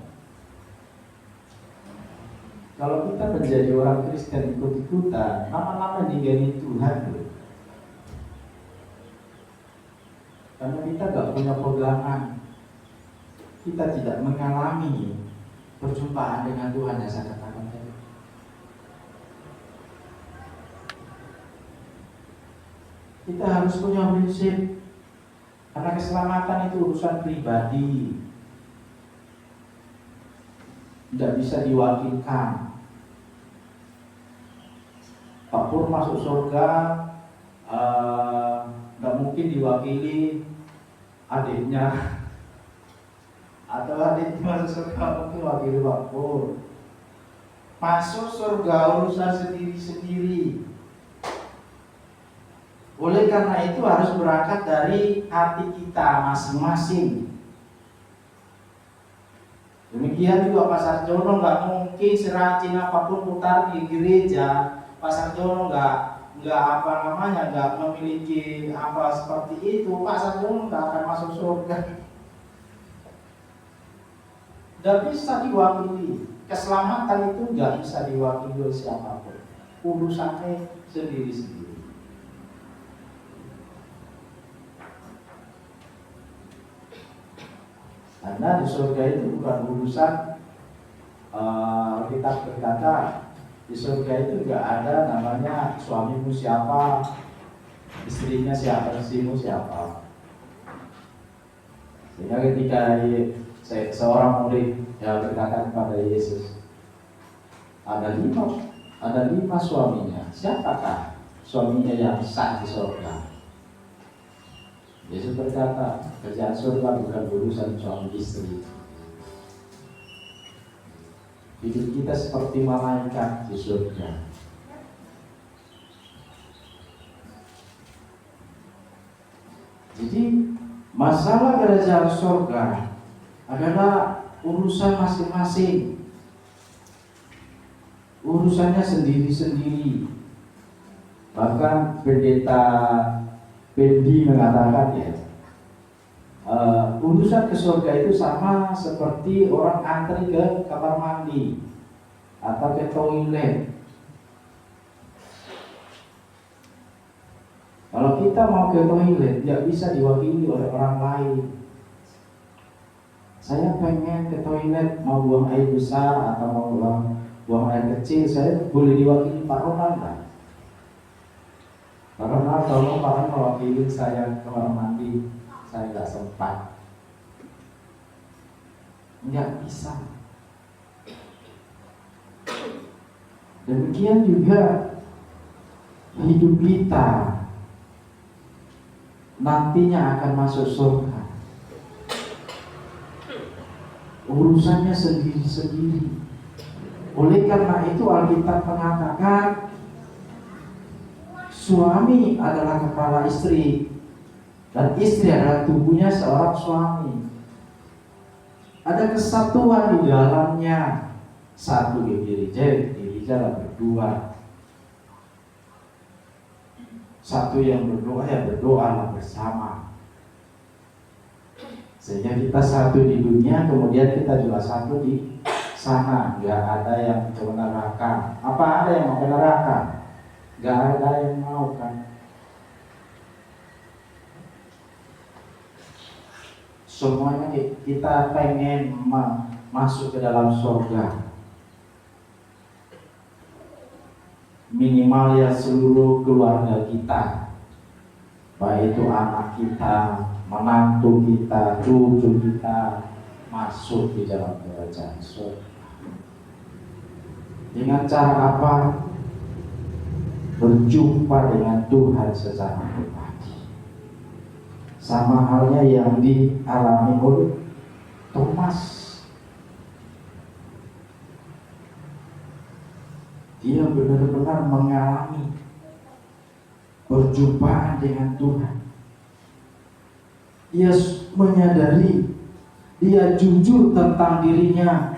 Kalau kita menjadi orang Kristen ikut-ikutan, lama-lama digani Tuhan loh. Karena kita gak punya pegangan, kita tidak mengalami perjumpaan dengan Tuhan yang saya katakan tadi. Kita harus punya prinsip, karena keselamatan itu urusan pribadi, tidak bisa diwakilkan. Pak Pur masuk surga, nggak mungkin diwakili adiknya, atau adiknya masuk surga mungkin wakili Pak Pur. Masuk surga urusan sendiri-sendiri. Oleh karena itu harus berangkat dari hati kita masing-masing. Demikian juga Pak Sarjono nggak mungkin serajin apapun putar di gereja. Pak Sarjono nggak memiliki apa seperti itu. Pak Sarjono nggak akan masuk surga. Tidak bisa diwakili. Keselamatan itu nggak bisa diwakili oleh siapapun. Urusannya sendiri-sendiri. Karena di surga itu bukan urusan kita berkata di surga itu nggak ada namanya suamimu siapa, istrinya siapa, istrimu siapa. Sehingga ketika seorang murid yang berkata kepada Yesus, ada lima suaminya, siapakah suaminya yang sah di surga? Yesus berkata, kerjaan surga bukan urusan suami istri. Hidup kita seperti malaikat di surga. Jadi masalah kerajaan surga adalah urusan masing-masing. Urusannya sendiri-sendiri. Bahkan pendeta Pendi mengatakan ya, urusan ke surga itu sama seperti orang antri ke kamar mandi atau ke toilet. Kalau kita mau ke toilet, tidak bisa diwakili oleh orang lain. Saya pengen ke toilet, mau buang air besar atau mau buang air kecil, saya boleh diwakili Pak Ronald kan? Pak Ronald, tolong Pak Ronald mewakili saya ke kamar mandi, saya nggak sempat. Nggak bisa. Demikian juga hidup kita nantinya akan masuk surga. Urusannya sendiri-sendiri. Oleh karena itu Alkitab mengatakan suami adalah kepala istri dan istri adalah tubuhnya seorang suami. Ada kesatuan di dalamnya. Satu diri jalan berdua. Satu yang berdoa ya berdoalah bersama. Sehingga kita satu di dunia, kemudian kita juga satu di sana. Gak ada yang ke neraka. Apa ada yang mau ke neraka? Gak ada yang mau kan. Semuanya kita pengen masuk ke dalam surga. Minimal ya seluruh keluarga kita, baik itu anak kita, menantu kita, cucu kita, masuk di dalam kerajaan surga. Dengan cara apa? Berjumpa dengan Tuhan secara pribadi. Sama halnya yang dialami oleh Thomas. Dia benar-benar mengalami perjumpaan dengan Tuhan. Dia menyadari, dia jujur tentang dirinya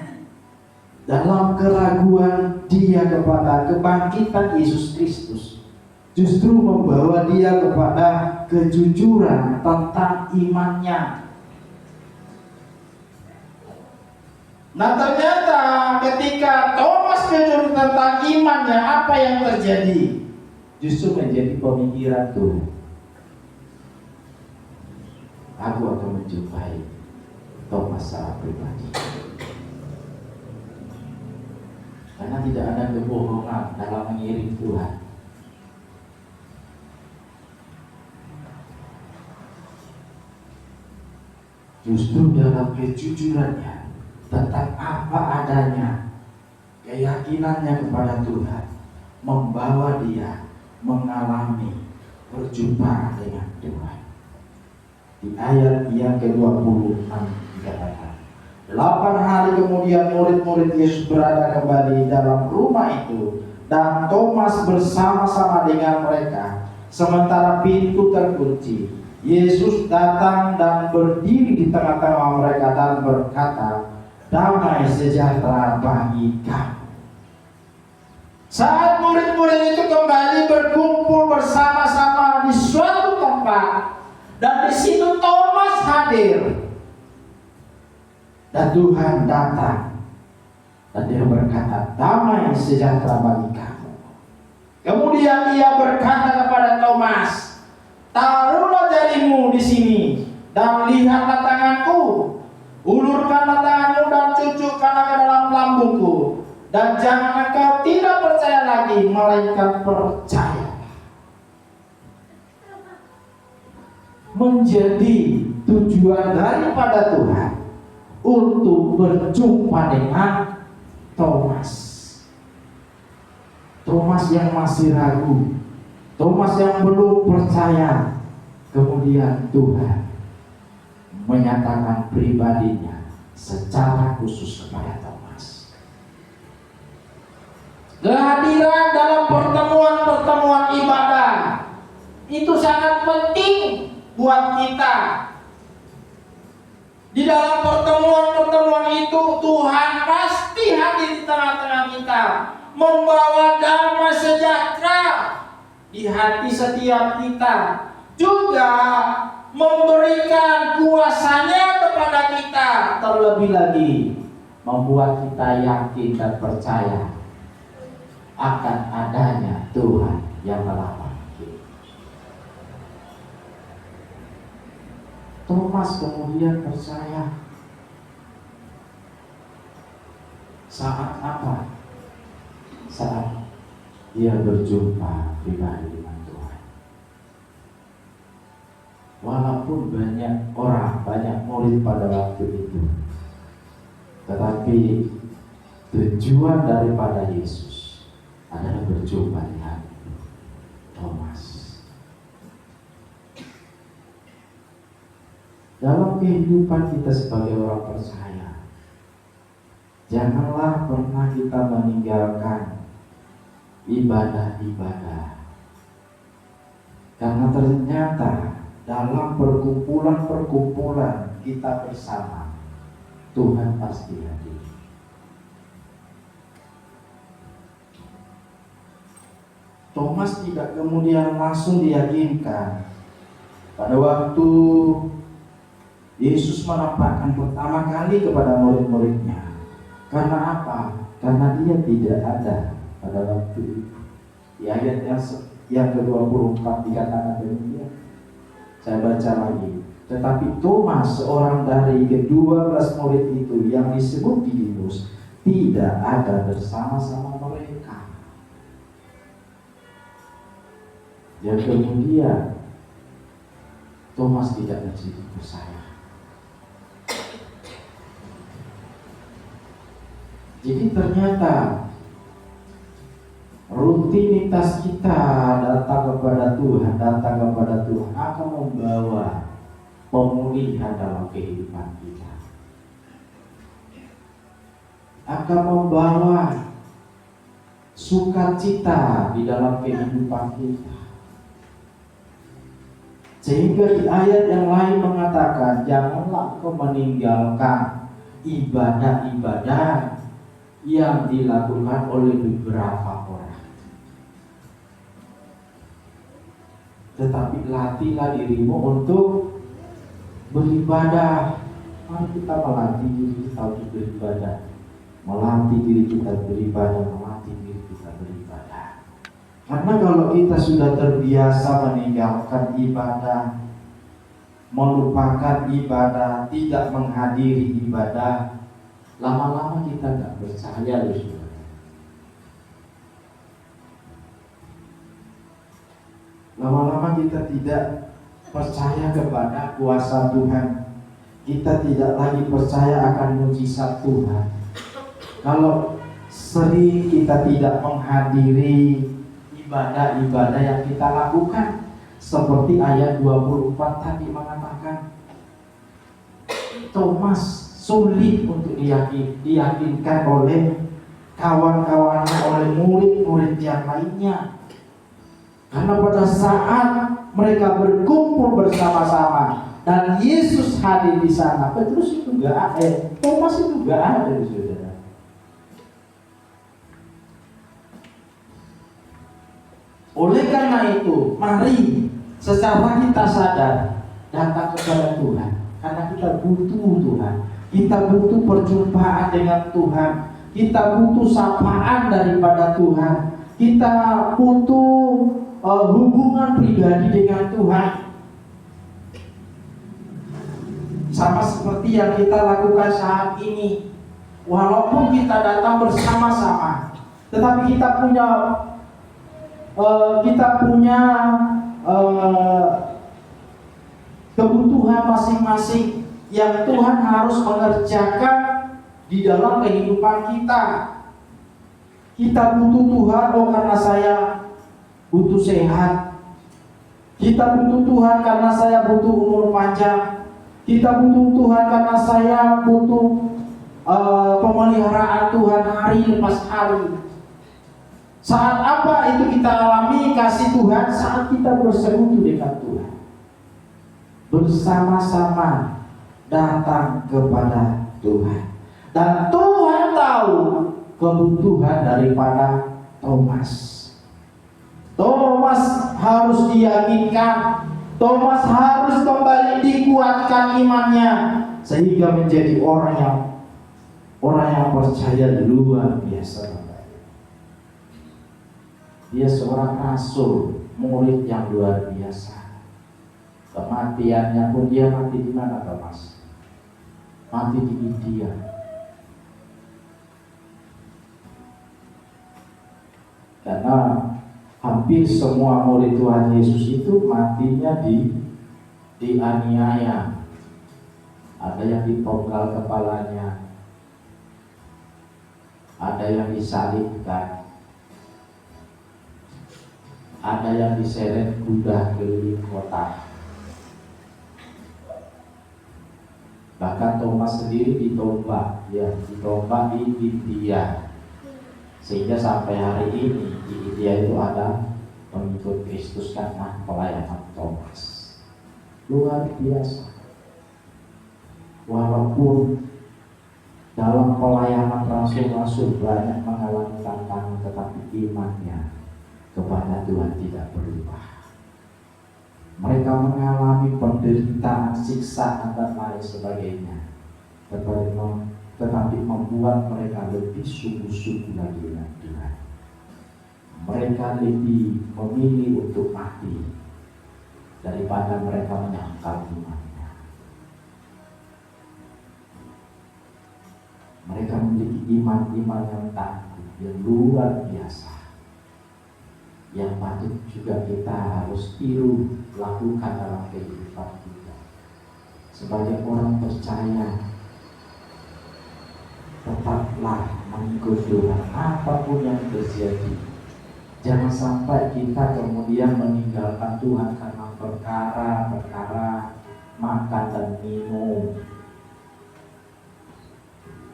dalam keraguan dia kepada kebangkitan Yesus Kristus. Justru membawa dia kepada kejujuran tentang imannya. Nah ternyata ketika Thomas jujur tentang imannya, apa yang terjadi? Justru menjadi pemikiran Tuhan. Aku akan menjumpai Thomas secara pribadi. Karena tidak ada kebohongan dalam mengiring Tuhan. Justru dalam kejujurannya tentang apa adanya, keyakinannya kepada Tuhan membawa dia mengalami perjumpaan dengan Tuhan. Di ayat yang ke-26 dikatakan, 8 hari kemudian murid-murid Yesus berada kembali dalam rumah itu, dan Thomas bersama-sama dengan mereka. Sementara pintu terkunci, Yesus datang dan berdiri di tengah-tengah mereka dan berkata, damai sejahtera bagi kamu. Saat murid-murid itu kembali berkumpul bersama-sama di suatu tempat, dan di situ Thomas hadir. Dan Tuhan datang dan dia berkata, damai sejahtera bagi kamu. Kemudian dia berkata kepada Thomas, taruhlah jarimu di sini dan lihatlah tanganku, ulurkanlah tanganmu dan cucukkanlah ke dalam lambungku, dan jangan engkau tidak percaya lagi, melainkan percaya. Menjadi tujuan daripada Tuhan untuk berjumpa dengan Thomas. Thomas yang masih ragu, Thomas yang belum percaya. Kemudian Tuhan menyatakan pribadinya secara khusus kepada Thomas. Kehadiran dalam pertemuan-pertemuan ibadah itu sangat penting buat kita. Di dalam pertemuan-pertemuan itu Tuhan pasti hadir di tengah-tengah kita, membawa damai sejahtera di hati setiap kita, juga memberikan kuasanya kepada kita, terlebih lagi membuat kita yakin dan percaya akan adanya Tuhan yang telah bangkit. Thomas kemudian percaya. Saat apa? Saat dia berjumpa pribadi dengan Tuhan. Walaupun banyak orang, banyak murid pada waktu itu, tetapi tujuan daripada Yesus adalah berjumpa dengan Thomas. Dalam kehidupan kita sebagai orang percaya, janganlah pernah kita meninggalkan ibadah-ibadah. Karena ternyata dalam perkumpulan-perkumpulan kita bersama, Tuhan pasti hadir. Thomas tidak kemudian langsung diyakinkan. Pada waktu Yesus menampakkan pertama kali kepada murid-muridnya. Karena apa? Karena dia tidak ada pada waktu itu. Di ayat yang ke-24 dikatakan demikian. Saya baca lagi. Tetapi Thomas, seorang dari ke-12 murid itu yang disebut Didimus, tidak ada bersama-sama mereka. Dan kemudian Thomas tidak begitu percaya. Jadi ternyata rutinitas kita datang kepada Tuhan akan membawa pemulihan dalam kehidupan kita, akan membawa sukacita di dalam kehidupan kita. Sehingga di ayat yang lain mengatakan, janganlah kau meninggalkan ibadah-ibadah yang dilakukan oleh beberapa orang, tetapi latihlah dirimu untuk beribadah. Mari kita melatih diri kita untuk beribadah, melatih diri kita beribadah, melatih diri kita beribadah. Karena kalau kita sudah terbiasa meninggalkan ibadah, melupakan ibadah, tidak menghadiri ibadah, lama-lama kita nggak percaya loh saudara. Lama-lama kita tidak percaya kepada kuasa Tuhan. Kita tidak lagi percaya akan mujizat Tuhan. Kalau sering kita tidak menghadiri ibadah-ibadah yang kita lakukan, seperti ayat 24 tadi mengatakan, Thomas sulit untuk diyakinkan oleh kawan-kawannya, oleh murid-murid yang lainnya. Karena pada saat mereka berkumpul bersama-sama dan Yesus hadir di sana, Petrus itu nggak ada, Thomas itu nggak ada, saudara. Oleh karena itu, mari secara kita sadar datang kepada Tuhan, karena kita butuh Tuhan. Kita butuh perjumpaan dengan Tuhan. Kita butuh sapaan daripada Tuhan. Kita butuh hubungan pribadi dengan Tuhan. Sama seperti yang kita lakukan saat ini. Walaupun kita datang bersama-sama, tetapi kita punya kebutuhan masing-masing yang Tuhan harus mengerjakan di dalam kehidupan kita. Kita butuh Tuhan karena saya butuh sehat. Kita butuh Tuhan karena saya butuh umur panjang. Kita butuh Tuhan karena saya butuh pemeliharaan Tuhan hari lepas hari. Saat apa itu kita alami kasih Tuhan? Saat kita bersekutu dengan Tuhan, bersama-sama datang kepada Tuhan. Dan Tuhan tahu kebutuhan daripada Thomas. Thomas harus diyakinkan, Thomas harus kembali dikuatkan imannya sehingga menjadi orang yang percaya luar biasa. Dia seorang rasul, murid yang luar biasa. Kematiannya pun dia mati di mana, Thomas? Mati di India. Karena hampir semua murid Tuhan Yesus itu matinya dianiaya. Ada yang dipenggal kepalanya, ada yang disalibkan, ada yang diseret kuda keliling kota. Bahkan Thomas sendiri ditombak di India, sehingga sampai hari ini di India itu ada pengikut Kristus karena pelayanan Thomas. Luar biasa. Walaupun dalam pelayanan rasul-rasul banyak mengalami tantangan, tetapi imannya kepada Tuhan tidak berubah. Mereka mengalami penderitaan, siksaan dan lain sebagainya, tetapi membuat mereka lebih sungguh-sungguh lagi dengan Tuhan. Mereka lebih memilih untuk mati daripada mereka menyangkal imannya. Mereka memiliki iman yang tangguh, yang luar biasa, yang patut juga kita harus tiru lakukan dalam kehidupan kita. Sebagai orang percaya, tetaplah mengikut Tuhan apapun yang terjadi. Jangan sampai kita kemudian meninggalkan Tuhan karena perkara-perkara makan dan minum.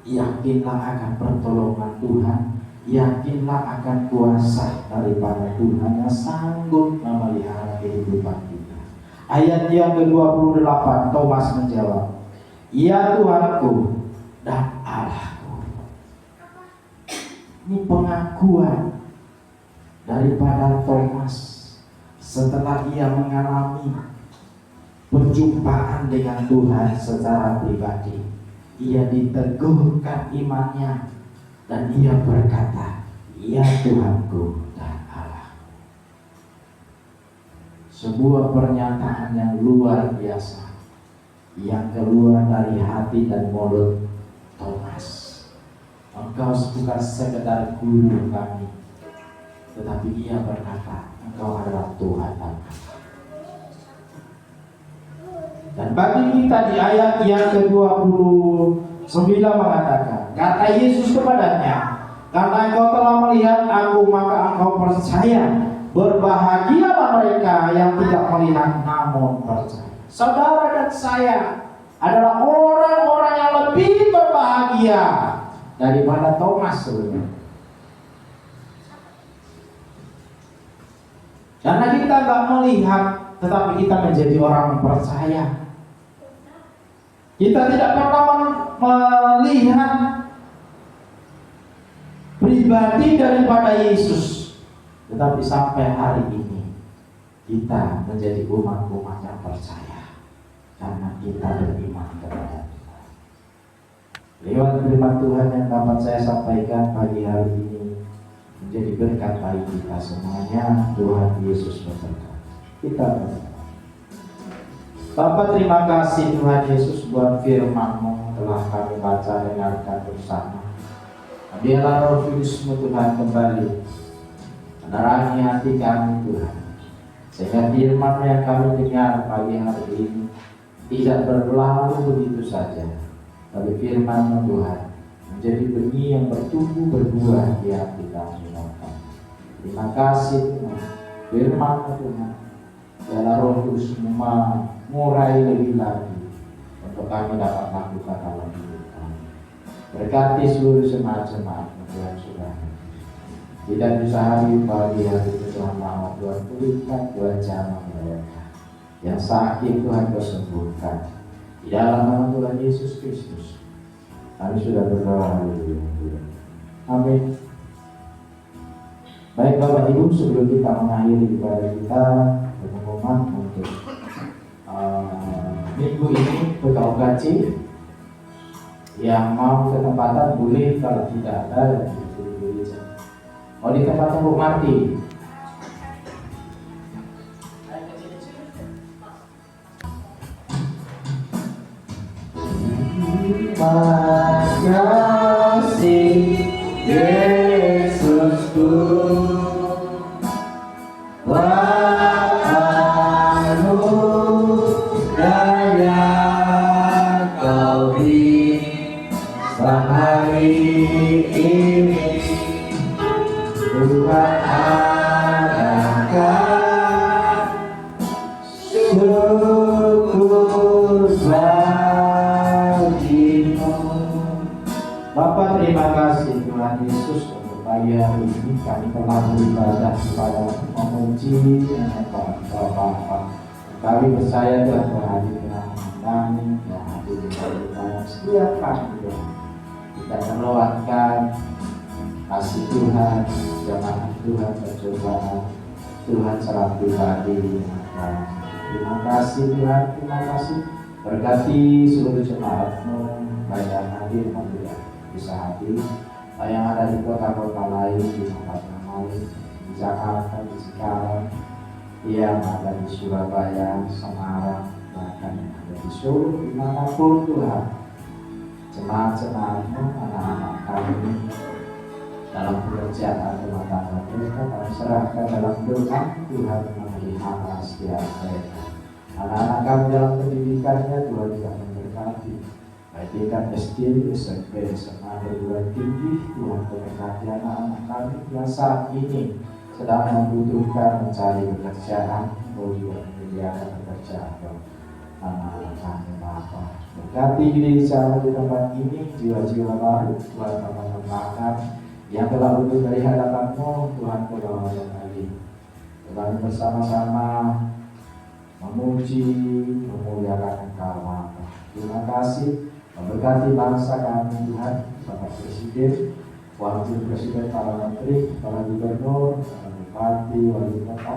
Yakinlah akan pertolongan Tuhan, yakinlah akan kuasa daripada Tuhan yang sanggup memelihara kehidupan kita. Ayat yang ke-28, Thomas menjawab, "Ya Tuhanku dan Allahku." Ini pengakuan daripada Thomas setelah ia mengalami perjumpaan dengan Tuhan secara pribadi. Ia diteguhkan imannya dan ia berkata, "Ya Tuhanku dan Allahku." Sebuah pernyataan yang luar biasa yang keluar dari hati dan mulut Thomas. Engkau bukan sekedar guru kami, tetapi ia berkata, Engkau adalah Tuhan dan Allah. Dan bagi kita di ayat yang ke-29 mengatakan, kata Yesus kepadanya, "Karena engkau telah melihat aku, maka engkau percaya. Berbahagialah mereka yang tidak melihat namun percaya." Saudara dan saya adalah orang-orang yang lebih berbahagia daripada Thomas sebenarnya. Karena kita gak melihat, tetapi kita menjadi orang percaya. Kita tidak pernah melihat pribadi daripada Yesus, tetapi sampai hari ini kita menjadi umat-umat yang percaya karena kita beriman kepada Tuhan. Lewat firman Tuhan yang dapat saya sampaikan pagi hari ini menjadi berkat bagi kita semuanya. Tuhan Yesus memberkati. Kita berdoa. Bapa, terima kasih Tuhan Yesus buat firman-Mu telah kami baca dengarkan bersama. Biarlah Roh Kudus-Mu Tuhan kembali menerangi hati kami Tuhan, sehingga firman yang kami dengar pagi hari ini tidak berlalu begitu saja, tapi firman-Mu Tuhan menjadi benih yang bertumbuh berbuah di hati kami. Terima kasih Tuhan, firman-Mu Tuhan, biarlah Roh Kudus-Mu mengurai lebih lagi untuk kami dapat lakukan dalam hidup kami. Berkati seluruh jemaat-jemaat Tuhan sudah. Tidak bisa hari pagi hari itu Tuhan mau Tuhan pulihkan, Tuhan jamah mereka. Yang sakit Tuhan Kau sembuhkan. Di dalam nama Tuhan Yesus Kristus kami sudah berdoa. Haleluya. Amin. Baik Bapak Ibu, sebelum kita mengakhiri ibadah kita, pengumuman untuk minggu ini PKUKC yang mau ketempatan boleh, kalau tidak ada ya boleh. Mau di tempatnya Bu Marti. Terima kasih Yesusku, daya Kau beri sehari ini. Tuhan adakan syukur bagimu. Bapa, terima kasih Tuhan Yesus untuk pagi hari ini kami telah beribadah kepada memuji Bapa. Kami percaya Tuhan berhadir dalam kami dan hadir di dalam setiap kami. Kita melewatkan kasih Tuhan, jamaah Tuhan, percobaan Tuhan secara pribadi. Terima kasih Tuhan, terima kasih. Berkati seluruh jemaat-Mu, baik yang hadir maupun yang bisa hadir, yang ada di kota-kota lain, di tempat yang lain, di Jakarta, di Cikarang, yang ada di Surabaya, Semarang, bahkan yang ada di Solo, dimanapun Tuhan. Jemaat-jemaat-Mu, anak-anak kami, dalam pekerjaan rumah tangga mereka, kami serahkan dalam doa Tuhan memelihara setiap mereka. Anak-anak kami dalam pendidikannya Tuhan juga memberkati, baik tingkat SD, SMP, SMA, perguruan tinggi. Tuhan memberkati anak-anak kami yang saat ini sedang membutuhkan mencari pekerjaan, juga menyediakan pekerjaan anak-anak kami. Bapa, berkati diri saya di tempat ini, jiwa-jiwa baru Tuhan memberkati yang telah luput dari hadapan-Mu. Tuhan tolong lagi kami bersama-sama memuji, memuliakan Engkau. Terima kasih, memberkati bangsa kami Tuhan, Bapak Presiden, Wakil Presiden, para Menteri, para Gubernur, para Bupati, Wali Kota,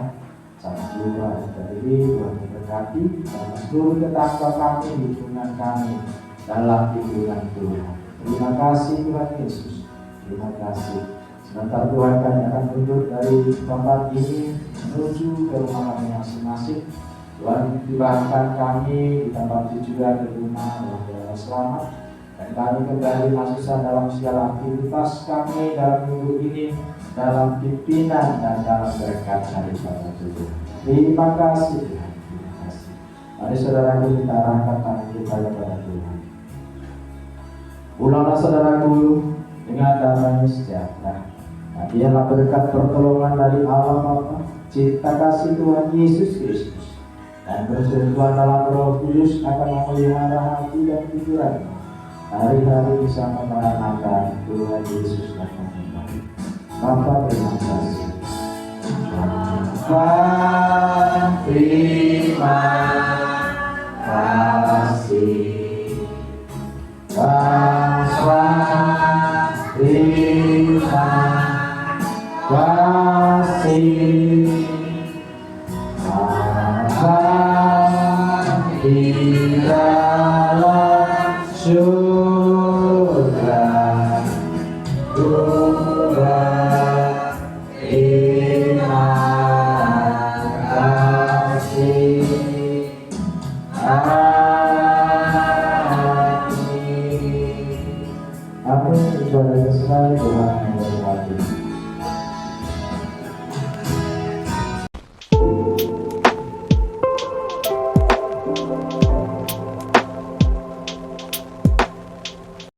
sama juga MPRI. Tuhan memberkati dan seluruh tetangga kami, lingkungan kami dalam lingkungan Tuhan. Terima kasih Tuhan Yesus. Terima kasih. Sebentar Tuhan kami akan mundur dari tempat ini menuju ke rumah kami masing-masing. Tuhan tibakan kami di tempat tujuan ke rumah dalam selamat, dan kami kembali masuk dalam segala aktivitas kami dalam minggu ini, dalam pimpinan dan dalam berkat daripada Tuhan. Terima kasih Tuhan. Terima kasih. Mari saudaraku kita arahkan tangan kita kepada Tuhan. Ulanglah saudaraku dengan damai sejahtera. Nah, biarlah berkat pertolongan dari Allah Bapa, cinta kasih Tuhan Yesus Kristus, dan persekutuan dalam Roh Kudus akan memelihara hati dan pikiran hari-hari bersama Maranatha. Tuhan Yesus akan kembali. Bapa, terima kasih. Bapa, terima kasih. Bapa, terima kasih.